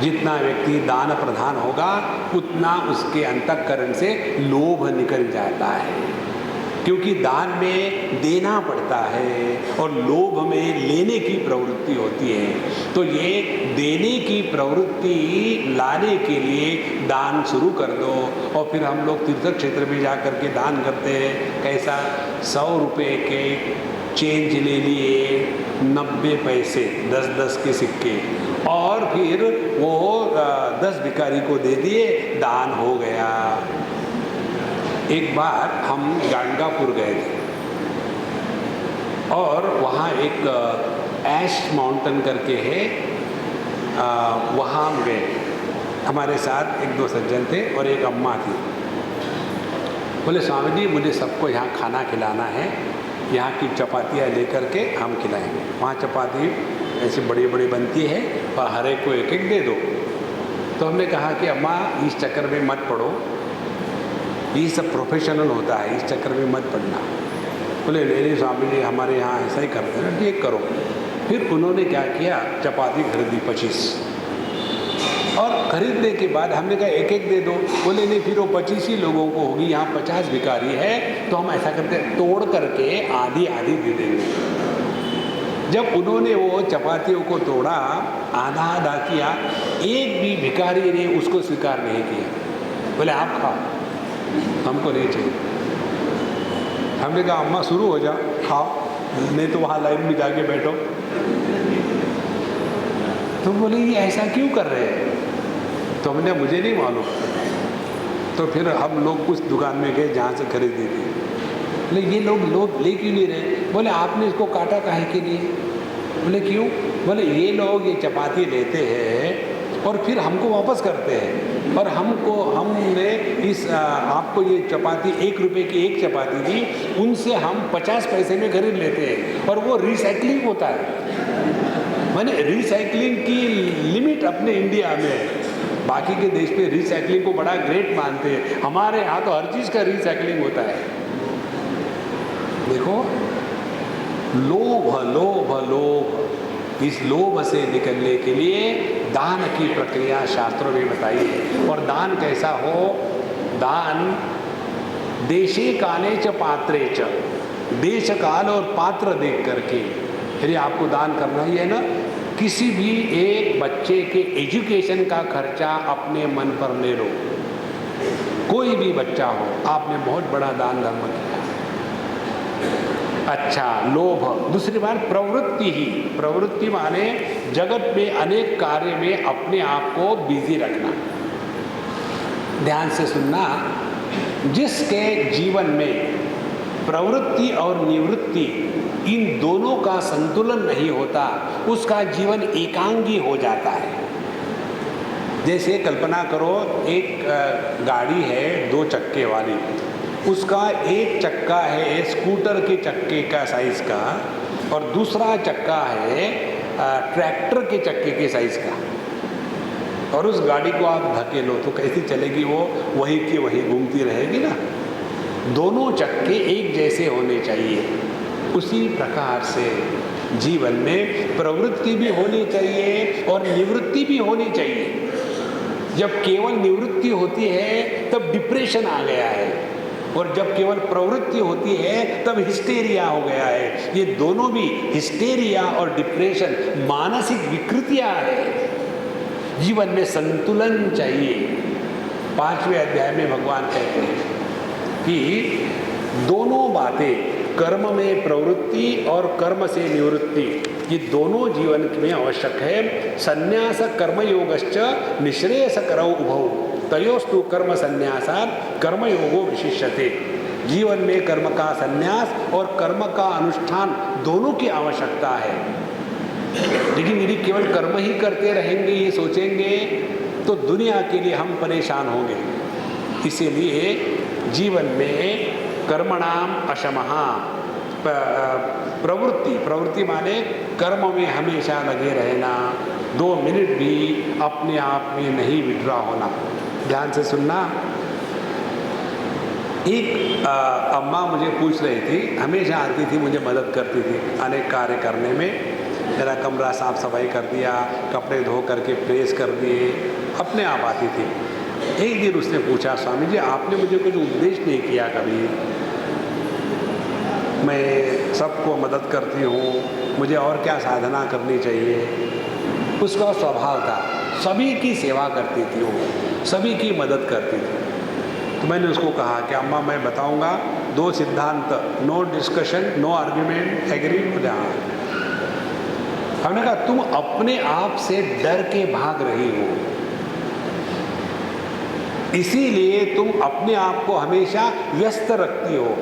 जितना व्यक्ति दान प्रधान होगा उतना उसके अंतःकरण से लोभ निकल जाता है, क्योंकि दान में देना पड़ता है और लोभ में लेने की प्रवृत्ति होती है। तो ये देने की प्रवृत्ति लाने के लिए दान शुरू कर दो। और फिर हम लोग तीर्थ क्षेत्र में जा कर के दान करते हैं। कैसा? 100 रुपये के चेंज ले लिए, 90 पैसे 10-10 के सिक्के, और फिर वो 10 भिखारी को दे दिए, दान हो गया। एक बार हम गाणगापुर गए थे और वहाँ एक ऐश माउंटेन करके है, वहाँ हम गए। हमारे साथ 1-2 सज्जन थे और एक अम्मा थी। बोले स्वामी जी मुझे सबको यहाँ खाना खिलाना है, यहाँ की चपातियाँ लेकर के हम खिलाएंगे। वहाँ चपाती ऐसी बड़ी बड़ी बनती है और हर एक को एक एक दे दो। तो हमने कहा कि अम्मा इस चक्कर में मत पड़ो, ये सब प्रोफेशनल होता है, इस चक्कर में मत पड़ना। बोले नहीं स्वामी जी हमारे यहाँ ऐसा ही करते हैं ना, ठीक करो। फिर उन्होंने क्या किया, चपाती खरीदी 25, और खरीदने के बाद हमने कहा एक एक दे दो। बोले नहीं फिर वो 25 ही लोगों को होगी, यहाँ 50 भिखारी है, तो हम ऐसा करते हैं तोड़ करके आधी आधी दे देंगे। जब उन्होंने वो चपातियों को तोड़ा, आधा आधा किया, एक भी भिखारी ने उसको स्वीकार नहीं किया। बोले आप खाओ, हमको नहीं चाहिए। हमने कहा अम्मा शुरू हो जाओ, खाओ, नहीं तो वहाँ लाइन में जाके बैठो। तो बोले ये ऐसा क्यों कर रहे हैं? तो हमने मुझे नहीं मालूम। तो फिर हम लोग कुछ दुकान में गए जहाँ से खरीदी थी। बोले ये लोग ले क्यों नहीं रहे? बोले आपने इसको काटा काहे के लिए? बोले क्यों? बोले ये लोग ये चपाती लेते हैं और फिर हमको वापस करते हैं, और हमने इस आपको ये चपाती 1 रुपये की एक चपाती दी, उनसे हम 50 पैसे में खरीद लेते हैं, और वो रिसाइकलिंग होता है। माने रिसाइकलिंग की लिमिट अपने इंडिया में है, बाकी के देश पे रिसाइकलिंग को बड़ा ग्रेट मानते हैं, हमारे यहाँ तो हर चीज़ का रिसाइकलिंग होता है। देखो लोभ लोभ लोभ, इस लोभ से निकलने के लिए दान की प्रक्रिया शास्त्रों में बताई है। और दान कैसा हो? दान देशे काले च पात्रे च, देश काल और पात्र देख करके। यदि आपको दान करना ही है ना, किसी भी एक बच्चे के एजुकेशन का खर्चा अपने मन पर ले लो, कोई भी बच्चा हो, आपने बहुत बड़ा दान धर्म किया। अच्छा, लोभ। दूसरी बात प्रवृत्ति ही, प्रवृत्ति माने जगत में अनेक कार्य में अपने आप को बिजी रखना। ध्यान से सुनना, जिसके जीवन में प्रवृत्ति और निवृत्ति इन दोनों का संतुलन नहीं होता, उसका जीवन एकांगी हो जाता है। जैसे कल्पना करो एक गाड़ी है 2 चक्के वाली, उसका एक चक्का है स्कूटर के चक्के का साइज का, और दूसरा चक्का है ट्रैक्टर के चक्के के साइज का, और उस गाड़ी को आप धकेलो तो कैसी चलेगी? वो वही की वही घूमती रहेगी ना। दोनों चक्के एक जैसे होने चाहिए। उसी प्रकार से जीवन में प्रवृत्ति भी होनी चाहिए और निवृत्ति भी होनी चाहिए। जब केवल निवृत्ति होती है तब डिप्रेशन आ गया है, और जब केवल प्रवृत्ति होती है तब हिस्टेरिया हो गया है। ये दोनों भी, हिस्टेरिया और डिप्रेशन, मानसिक विकृतियां हैं। जीवन में संतुलन चाहिए। 5वें अध्याय में भगवान कहते हैं कि दोनों बातें, कर्म में प्रवृत्ति और कर्म से निवृत्ति, ये दोनों जीवन में आवश्यक है। संन्यास कर्मयोगश्च निःश्रेयसकरौ उभौ तयोस्तु कर्म संन्यासात् कर्मयोगो विशिष्यते। जीवन में कर्म का संन्यास और कर्म का अनुष्ठान दोनों की आवश्यकता है। लेकिन यदि केवल कर्म ही करते रहेंगे, ये सोचेंगे, तो दुनिया के लिए हम परेशान होंगे। इसीलिए जीवन में कर्मणाम अशमः, प्रवृत्ति माने कर्म में हमेशा लगे रहना, 2 मिनट भी अपने आप में नहीं विड्रा होना। ध्यान से सुनना। एक अम्मा मुझे पूछ रही थी, हमेशा आती थी, मुझे मदद करती थी अनेक कार्य करने में। मेरा कमरा साफ सफाई कर दिया, कपड़े धो करके प्रेस कर दिए, अपने आप आती थी। एक दिन उसने पूछा, स्वामी जी आपने मुझे कुछ उपदेश नहीं किया कभी, मैं सबको मदद करती हूँ, मुझे और क्या साधना करनी चाहिए। उसका स्वभाव था, सभी की सेवा करती थी वो, सभी की मदद करती थी। तो मैंने उसको कहा कि अम्मा मैं बताऊँगा 2 सिद्धांत, no discussion, no argument, agree हो जा। हमने कहा तुम अपने आप से डर के भाग रही हो, इसीलिए तुम अपने आप को हमेशा व्यस्त रखती हो।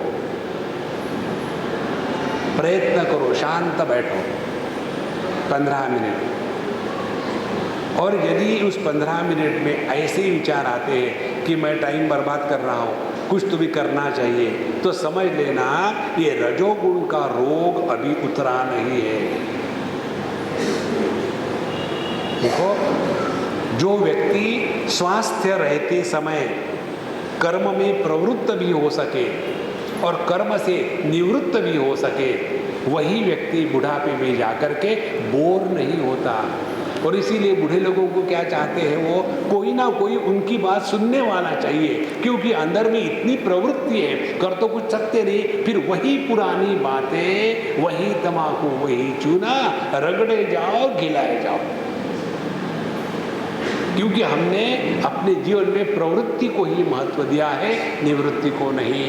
प्रयत्न करो, शांत बैठो 15 मिनट, और यदि उस 15 मिनट में ऐसे विचार आते हैं कि मैं टाइम बर्बाद कर रहा हूँ, कुछ तो भी करना चाहिए, तो समझ लेना ये रजोगुण का रोग अभी उतरा नहीं है। देखो, जो व्यक्ति स्वास्थ्य रहते समय कर्म में प्रवृत्त भी हो सके और कर्म से निवृत्त भी हो सके, वही व्यक्ति बुढ़ापे में जाकर के बोर नहीं होता। और इसीलिए बूढ़े लोगों को क्या चाहते हैं, वो कोई ना कोई उनकी बात सुनने वाला चाहिए, क्योंकि अंदर में इतनी प्रवृत्ति है, कर तो कुछ सकते नहीं, फिर वही पुरानी बातें, वही तम्बाकू, वही चूना, रगड़े जाओ, गिलाए जाओ। क्योंकि हमने अपने जीवन में प्रवृत्ति को ही महत्व दिया है, निवृत्ति को नहीं।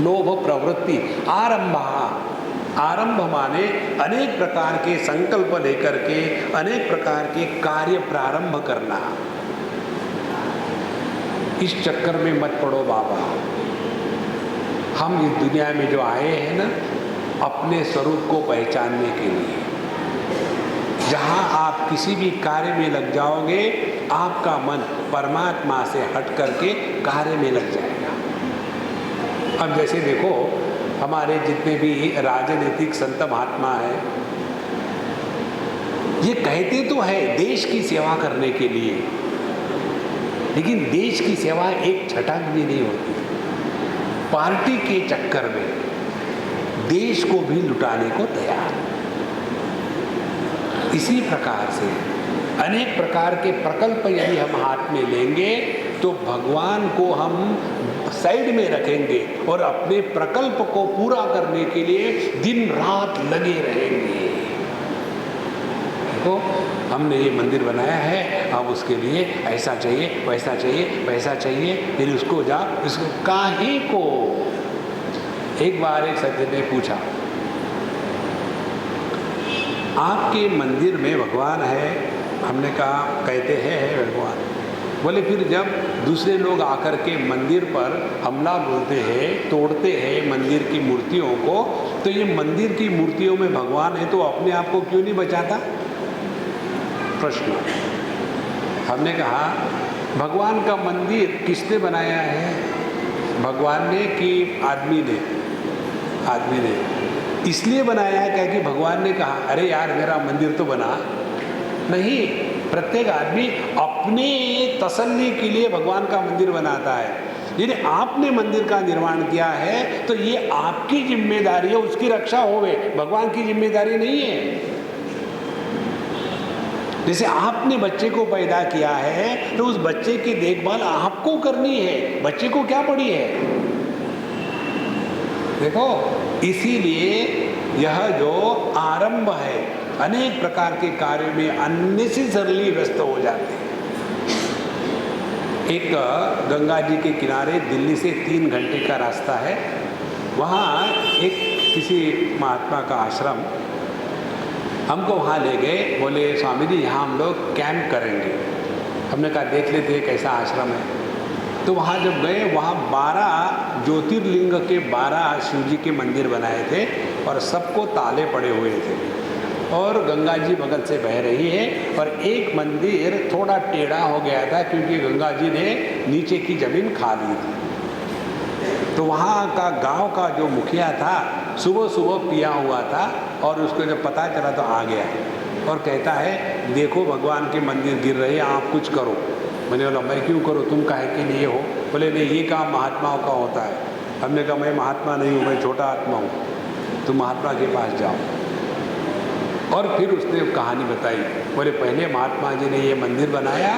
लोभ प्रवृत्ति आरंभा, आरंभ माने अनेक प्रकार के संकल्प लेकर के अनेक प्रकार के कार्य प्रारंभ करना। इस चक्कर में मत पड़ो बाबा। हम इस दुनिया में जो आए हैं ना, अपने स्वरूप को पहचानने के लिए। जहाँ आप किसी भी कार्य में लग जाओगे, आपका मन परमात्मा से हट करके कार्य में लग जाएगा। अब जैसे देखो, हमारे जितने भी राजनीतिक संत महात्मा हैं, ये कहते तो है देश की सेवा करने के लिए, लेकिन देश की सेवा एक छटाक भी नहीं होती। पार्टी के चक्कर में देश को भी लुटाने को तैयार। इसी प्रकार से अनेक प्रकार के प्रकल्प यदि हम हाथ में लेंगे, तो भगवान को हम साइड में रखेंगे और अपने प्रकल्प को पूरा करने के लिए दिन रात लगे रहेंगे। देखो, हमने ये मंदिर बनाया है, अब उसके लिए ऐसा चाहिए, वैसा चाहिए, वैसा चाहिए, फिर उसको जा, इसको काहे को। एक बार एक सज्जन ने पूछा, आपके मंदिर में भगवान है? हमने कहा कहते हैं है भगवान। बोले फिर जब दूसरे लोग आकर के मंदिर पर हमला बोलते हैं, तोड़ते हैं मंदिर की मूर्तियों को, तो ये मंदिर की मूर्तियों में भगवान है तो अपने आप को क्यों नहीं बचाता? प्रश्न। हमने कहा भगवान का मंदिर किसने बनाया है? भगवान ने कि आदमी ने? आदमी ने। इसलिए बनाया है क्या कि भगवान ने कहा अरे यार मेरा मंदिर तो बना? नहीं, प्रत्येक आदमी अपने तसल्ली के लिए भगवान का मंदिर बनाता है। यदि आपने मंदिर का निर्माण किया है तो ये आपकी जिम्मेदारी है, उसकी रक्षा होवे, भगवान की जिम्मेदारी नहीं है। जैसे आपने बच्चे को पैदा किया है तो उस बच्चे की देखभाल आपको करनी है, बच्चे को क्या पड़ी है? देखो, इसीलिए यह जो आरंभ है, अनेक प्रकार के कार्यों में अननेसेसरली व्यस्त हो जाते हैं। एक गंगा जी के किनारे दिल्ली से 3 घंटे का रास्ता है, वहाँ एक किसी महात्मा का आश्रम, हमको वहाँ ले गए। बोले स्वामी जी यहाँ हम लोग कैंप करेंगे। हमने कहा देख लेते कैसा आश्रम है। तो वहाँ जब गए, वहाँ 12 ज्योतिर्लिंग के 12 शिव जी के मंदिर बनाए थे और सबको ताले पड़े हुए थे, और गंगा जी बगल से बह रही है, और एक मंदिर थोड़ा टेढ़ा हो गया था क्योंकि गंगा जी ने नीचे की जमीन खा ली थी। तो वहाँ का गांव का जो मुखिया था सुबह सुबह पिया हुआ था, और उसको जब पता चला तो आ गया और कहता है देखो भगवान के मंदिर गिर रहे हैं, आप कुछ करो। मैंने बोला मैं क्यों करूँ, तुम काहे के लिए हो? बोले नहीं, ये काम महात्माओं का होता है। हमने कहा मैं महात्मा नहीं हूँ, मैं छोटा आत्मा हूँ, तुम महात्मा के पास जाओ। और फिर उसने कहानी बताई। बोले पहले महात्मा जी ने ये मंदिर बनाया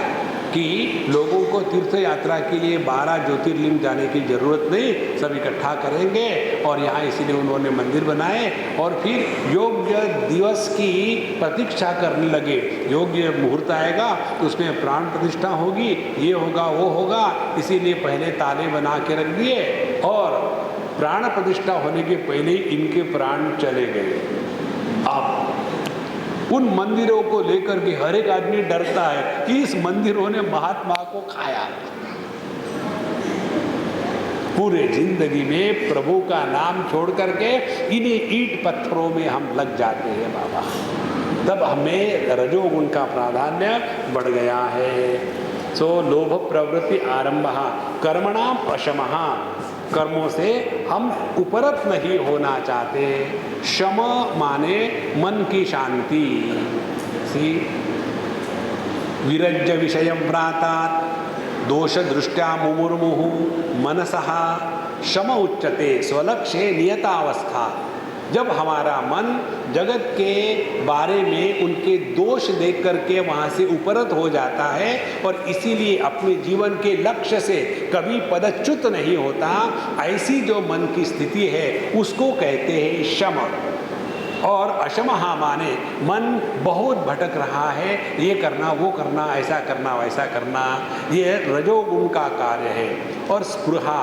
कि लोगों को तीर्थ यात्रा के लिए 12 ज्योतिर्लिंग जाने की ज़रूरत नहीं, सब इकट्ठा करेंगे, और यहाँ इसीलिए उन्होंने मंदिर बनाए। और फिर योग्य दिवस की प्रतीक्षा करने लगे, योग्य मुहूर्त आएगा तो उसमें प्राण प्रतिष्ठा होगी, ये होगा वो होगा, इसीलिए पहले ताले बना के रख दिए, और प्राण प्रतिष्ठा होने के पहले ही इनके प्राण चले गए। अब उन मंदिरों को लेकर के हर एक आदमी डरता है कि इस मंदिरों ने महात्मा को खाया। पूरे जिंदगी में प्रभु का नाम छोड़ करके इन्हीं ईंट पत्थरों में हम लग जाते हैं बाबा। तब हमें रजोगुण का प्राधान्य बढ़ गया है। सो लोभ प्रवृत्ति आरंभ कर्मणाम अशमः, कर्मों से हम उपरत नहीं होना चाहते। शम माने मन की शांति। विरज्य विषयं व्रातात् दोष दृष्ट्या मुमुर्मुहु मनसः शम उच्यते स्वलक्ष्ये नियतावस्था। जब हमारा मन जगत के बारे में उनके दोष देख करके वहाँ से उपरत हो जाता है और इसीलिए अपने जीवन के लक्ष्य से कभी पदच्युत नहीं होता, ऐसी जो मन की स्थिति है उसको कहते हैं शम। और अशमहा माने मन बहुत भटक रहा है, ये करना वो करना, ऐसा करना वैसा करना, ये रजोगुण का कार्य है। और स्पृहा,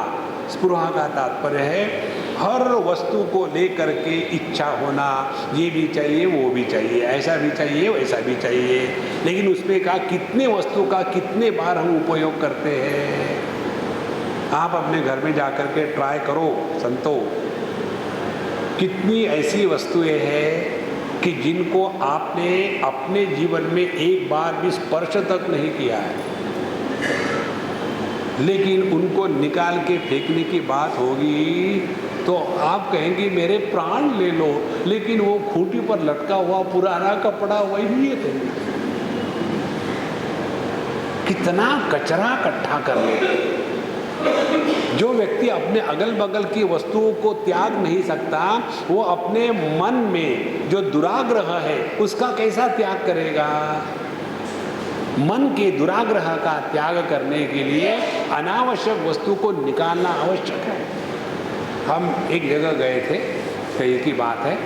स्पृहा का तात्पर्य है हर वस्तु को लेकर के इच्छा होना, ये भी चाहिए वो भी चाहिए, ऐसा भी चाहिए वैसा भी चाहिए। लेकिन उसमें कहा कितने वस्तु का कितने बार हम उपयोग करते हैं। आप अपने घर में जाकर के ट्राई करो संतो, कितनी ऐसी वस्तुएं हैं कि जिनको आपने अपने जीवन में एक बार भी स्पर्श तक नहीं किया है, लेकिन उनको निकाल के फेंकने की बात होगी तो आप कहेंगे मेरे प्राण ले लो, लेकिन वो खूंटी पर लटका हुआ पुराना कपड़ा वही लिए थे। कितना कचरा इकट्ठा कर ले। जो व्यक्ति अपने अगल बगल की वस्तुओं को त्याग नहीं सकता, वो अपने मन में जो दुराग्रह है उसका कैसा त्याग करेगा। मन के दुराग्रह का त्याग करने के लिए अनावश्यक वस्तु को निकालना आवश्यक है। हम एक जगह गए थे, कहीं की बात है,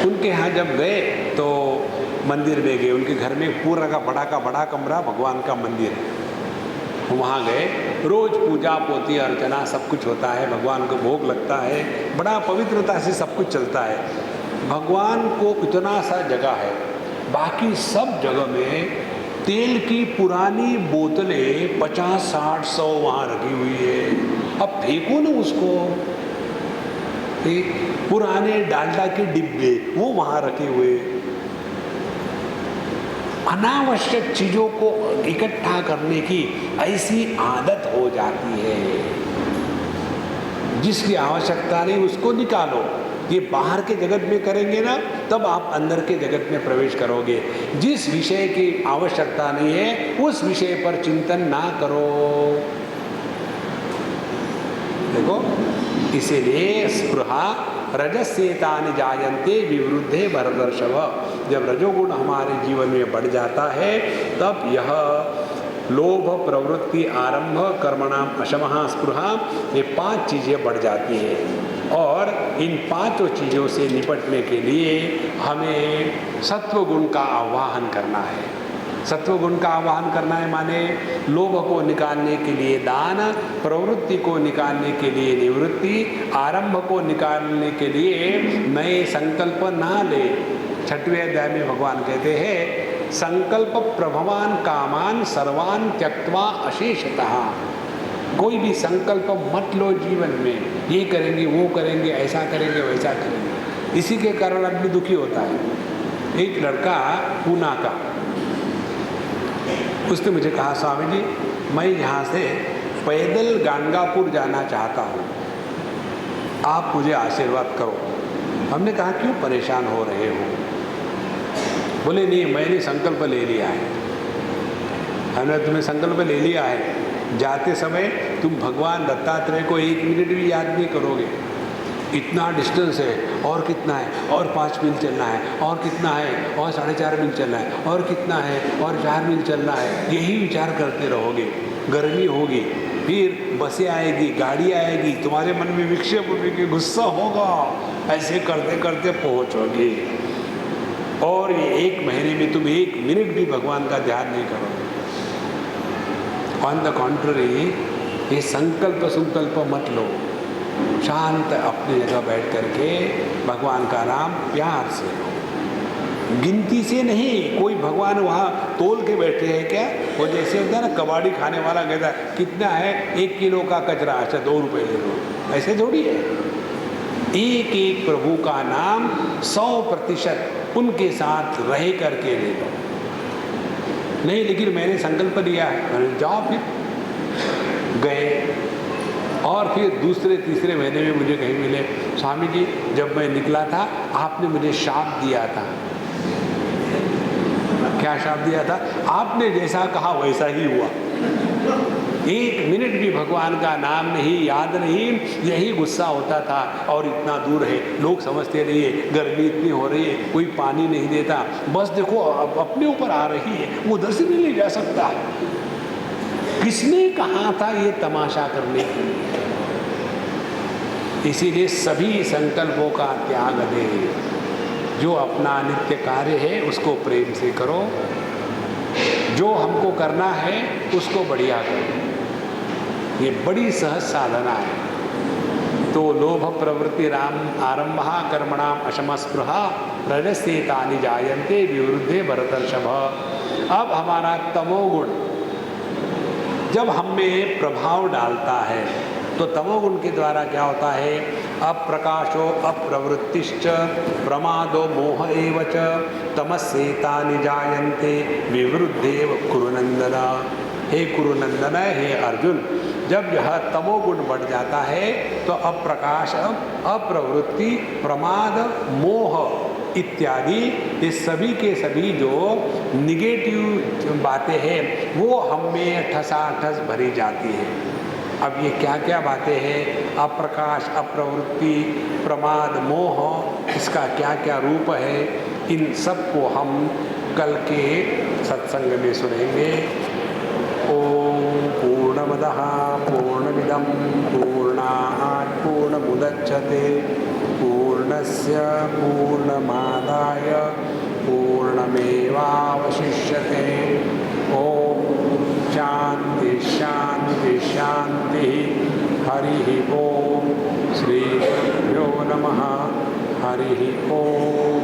उनके यहाँ जब गए तो मंदिर में गए, उनके घर में पूरा का बड़ा कमरा भगवान का मंदिर है। वहाँ गए, रोज पूजा पोती अर्चना सब कुछ होता है, भगवान को भोग लगता है, बड़ा पवित्रता से सब कुछ चलता है। भगवान को इतना सा जगह है, बाकी सब जगह में तेल की पुरानी बोतलें 50, 60, 100 वहाँ रखी हुई है। अब फेंको ना उसको। पुराने डालडा के डिब्बे वो वहाँ रखे हुए। अनावश्यक चीजों को इकट्ठा करने की ऐसी आदत हो जाती है। जिसकी आवश्यकता नहीं उसको निकालो। ये बाहर के जगत में करेंगे ना, तब आप अंदर के जगत में प्रवेश करोगे। जिस विषय की आवश्यकता नहीं है उस विषय पर चिंतन ना करो। देखो, इसीलिए स्पृहा रजस्येतानि जायन्ते विवृद्धे भरतर्षभ। जब रजोगुण हमारे जीवन में बढ़ जाता है तब यह लोभ प्रवृत्ति आरंभ कर्मणाम अशमः स्पृहा, ये 5 चीजें बढ़ जाती हैं। और इन 5 चीजों से निपटने के लिए हमें सत्वगुण का आवाहन करना है। सत्वगुण का आवाहन करना है माने लोभ को निकालने के लिए दान, प्रवृत्ति को निकालने के लिए निवृत्ति, आरंभ को निकालने के लिए नए संकल्प ना ले। 6वें अध्याय में भगवान कहते हैं संकल्प प्रभवान कामान सर्वान त्यक्त्वा अशेषतः। कोई भी संकल्प मत लो जीवन में, ये करेंगे वो करेंगे, ऐसा करेंगे वैसा करेंगे। इसी के कारण आदमी दुखी होता है। एक लड़का पूना का, उसने मुझे कहा स्वामी जी मैं यहाँ से पैदल गाणगापुर जाना चाहता हूँ, आप मुझे आशीर्वाद करो। हमने कहा क्यों परेशान हो रहे हो? बोले नहीं, मैंने संकल्प ले लिया है, हमने तुम्हें संकल्प ले लिया है, जाते समय तुम भगवान दत्तात्रेय को 1 मिनट भी याद नहीं करोगे। इतना डिस्टेंस है, और कितना है, और 5 मील चलना है, और कितना है, और 4.5 मील चलना है, और कितना है, और 4 मील चलना है, यही विचार करते रहोगे। गर्मी होगी, फिर बसें आएगी, गाड़ी आएगी, तुम्हारे मन में विक्षेप होगी, गुस्सा होगा, ऐसे करते करते पहुँचोगे। और ये 1 महीने में तुम 1 मिनट भी भगवान का ध्यान नहीं करोगे। ऑन द कॉन्ट्ररी, ये संकल्प मत लो, शांत अपनी जगह बैठ करके भगवान का नाम प्यार से लो, गिनती से नहीं। कोई भगवान वहाँ तोल के बैठे हैं क्या? वो जैसे होता है ना, कबाड़ी खाने वाला कहता है कितना है, 1 किलो का कचरा, अच्छा 2 रुपये ले लो, ऐसे थोड़ी है। एक एक प्रभु का नाम 100% उनके साथ रह करके ले लो। नहीं, लेकिन मैंने संकल्प लिया है, जाओ फिर। गए, और फिर दूसरे तीसरे महीने में मुझे कहीं मिले, स्वामी जी जब मैं निकला था आपने मुझे शाप दिया था। क्या शाप दिया था? आपने जैसा कहा वैसा ही हुआ। 1 मिनट भी भगवान का नाम नहीं, याद नहीं, यही गुस्सा होता था। और इतना दूर है, लोग समझते नहीं है, गर्मी इतनी हो रही है, कोई पानी नहीं देता, बस देखो अपने ऊपर आ रही है, वो उधर से नहीं ले जा सकता। किसने कहा था ये तमाशा करने के लिए? इसीलिए सभी संकल्पों का त्याग दे। जो अपना नित्य कार्य है उसको प्रेम से करो, जो हमको करना है उसको बढ़िया करो। ये बड़ी सहज साधना है। तो लोभ प्रवृत्ति राम आरंभा कर्मणाम अशमस्पृहा रजस्येतानि जायन्ते विवृद्धे भरतर्षभ। अब हमारा तमोगुण जब हम में प्रभाव डालता है तो तमोगुण के द्वारा क्या होता है? अप्रकाशो अप्रवृत्तिश्च प्रमादो मोह एव च तमस्येतानि जायन्ते विवृद्धेव कुरुनंदन। हे कुरुनंदन, हे अर्जुन, जब यह तमोगुण बढ़ जाता है तो अप्रकाश, अप्रवृत्ति, प्रमाद, मोह इत्यादि ये सभी के सभी जो निगेटिव बातें हैं वो हम में ठसाठस भरी जाती है। अब ये क्या क्या बातें हैं? अप्रकाश, अप्रवृत्ति, प्रमाद, मोह, इसका क्या क्या रूप है, इन सब को हम कल के सत्संग में सुनेंगे। ओम पूर्णमदः पूर्णमिदं पूर्णात् पूर्णमुदच्यते पूर्णस्य पूर्णमादाय पूर्णमेवावशिष्यते। ओम शांति शांति शांति। हरि ओम। श्री गुरुभ्यो नमः। हरि ओम।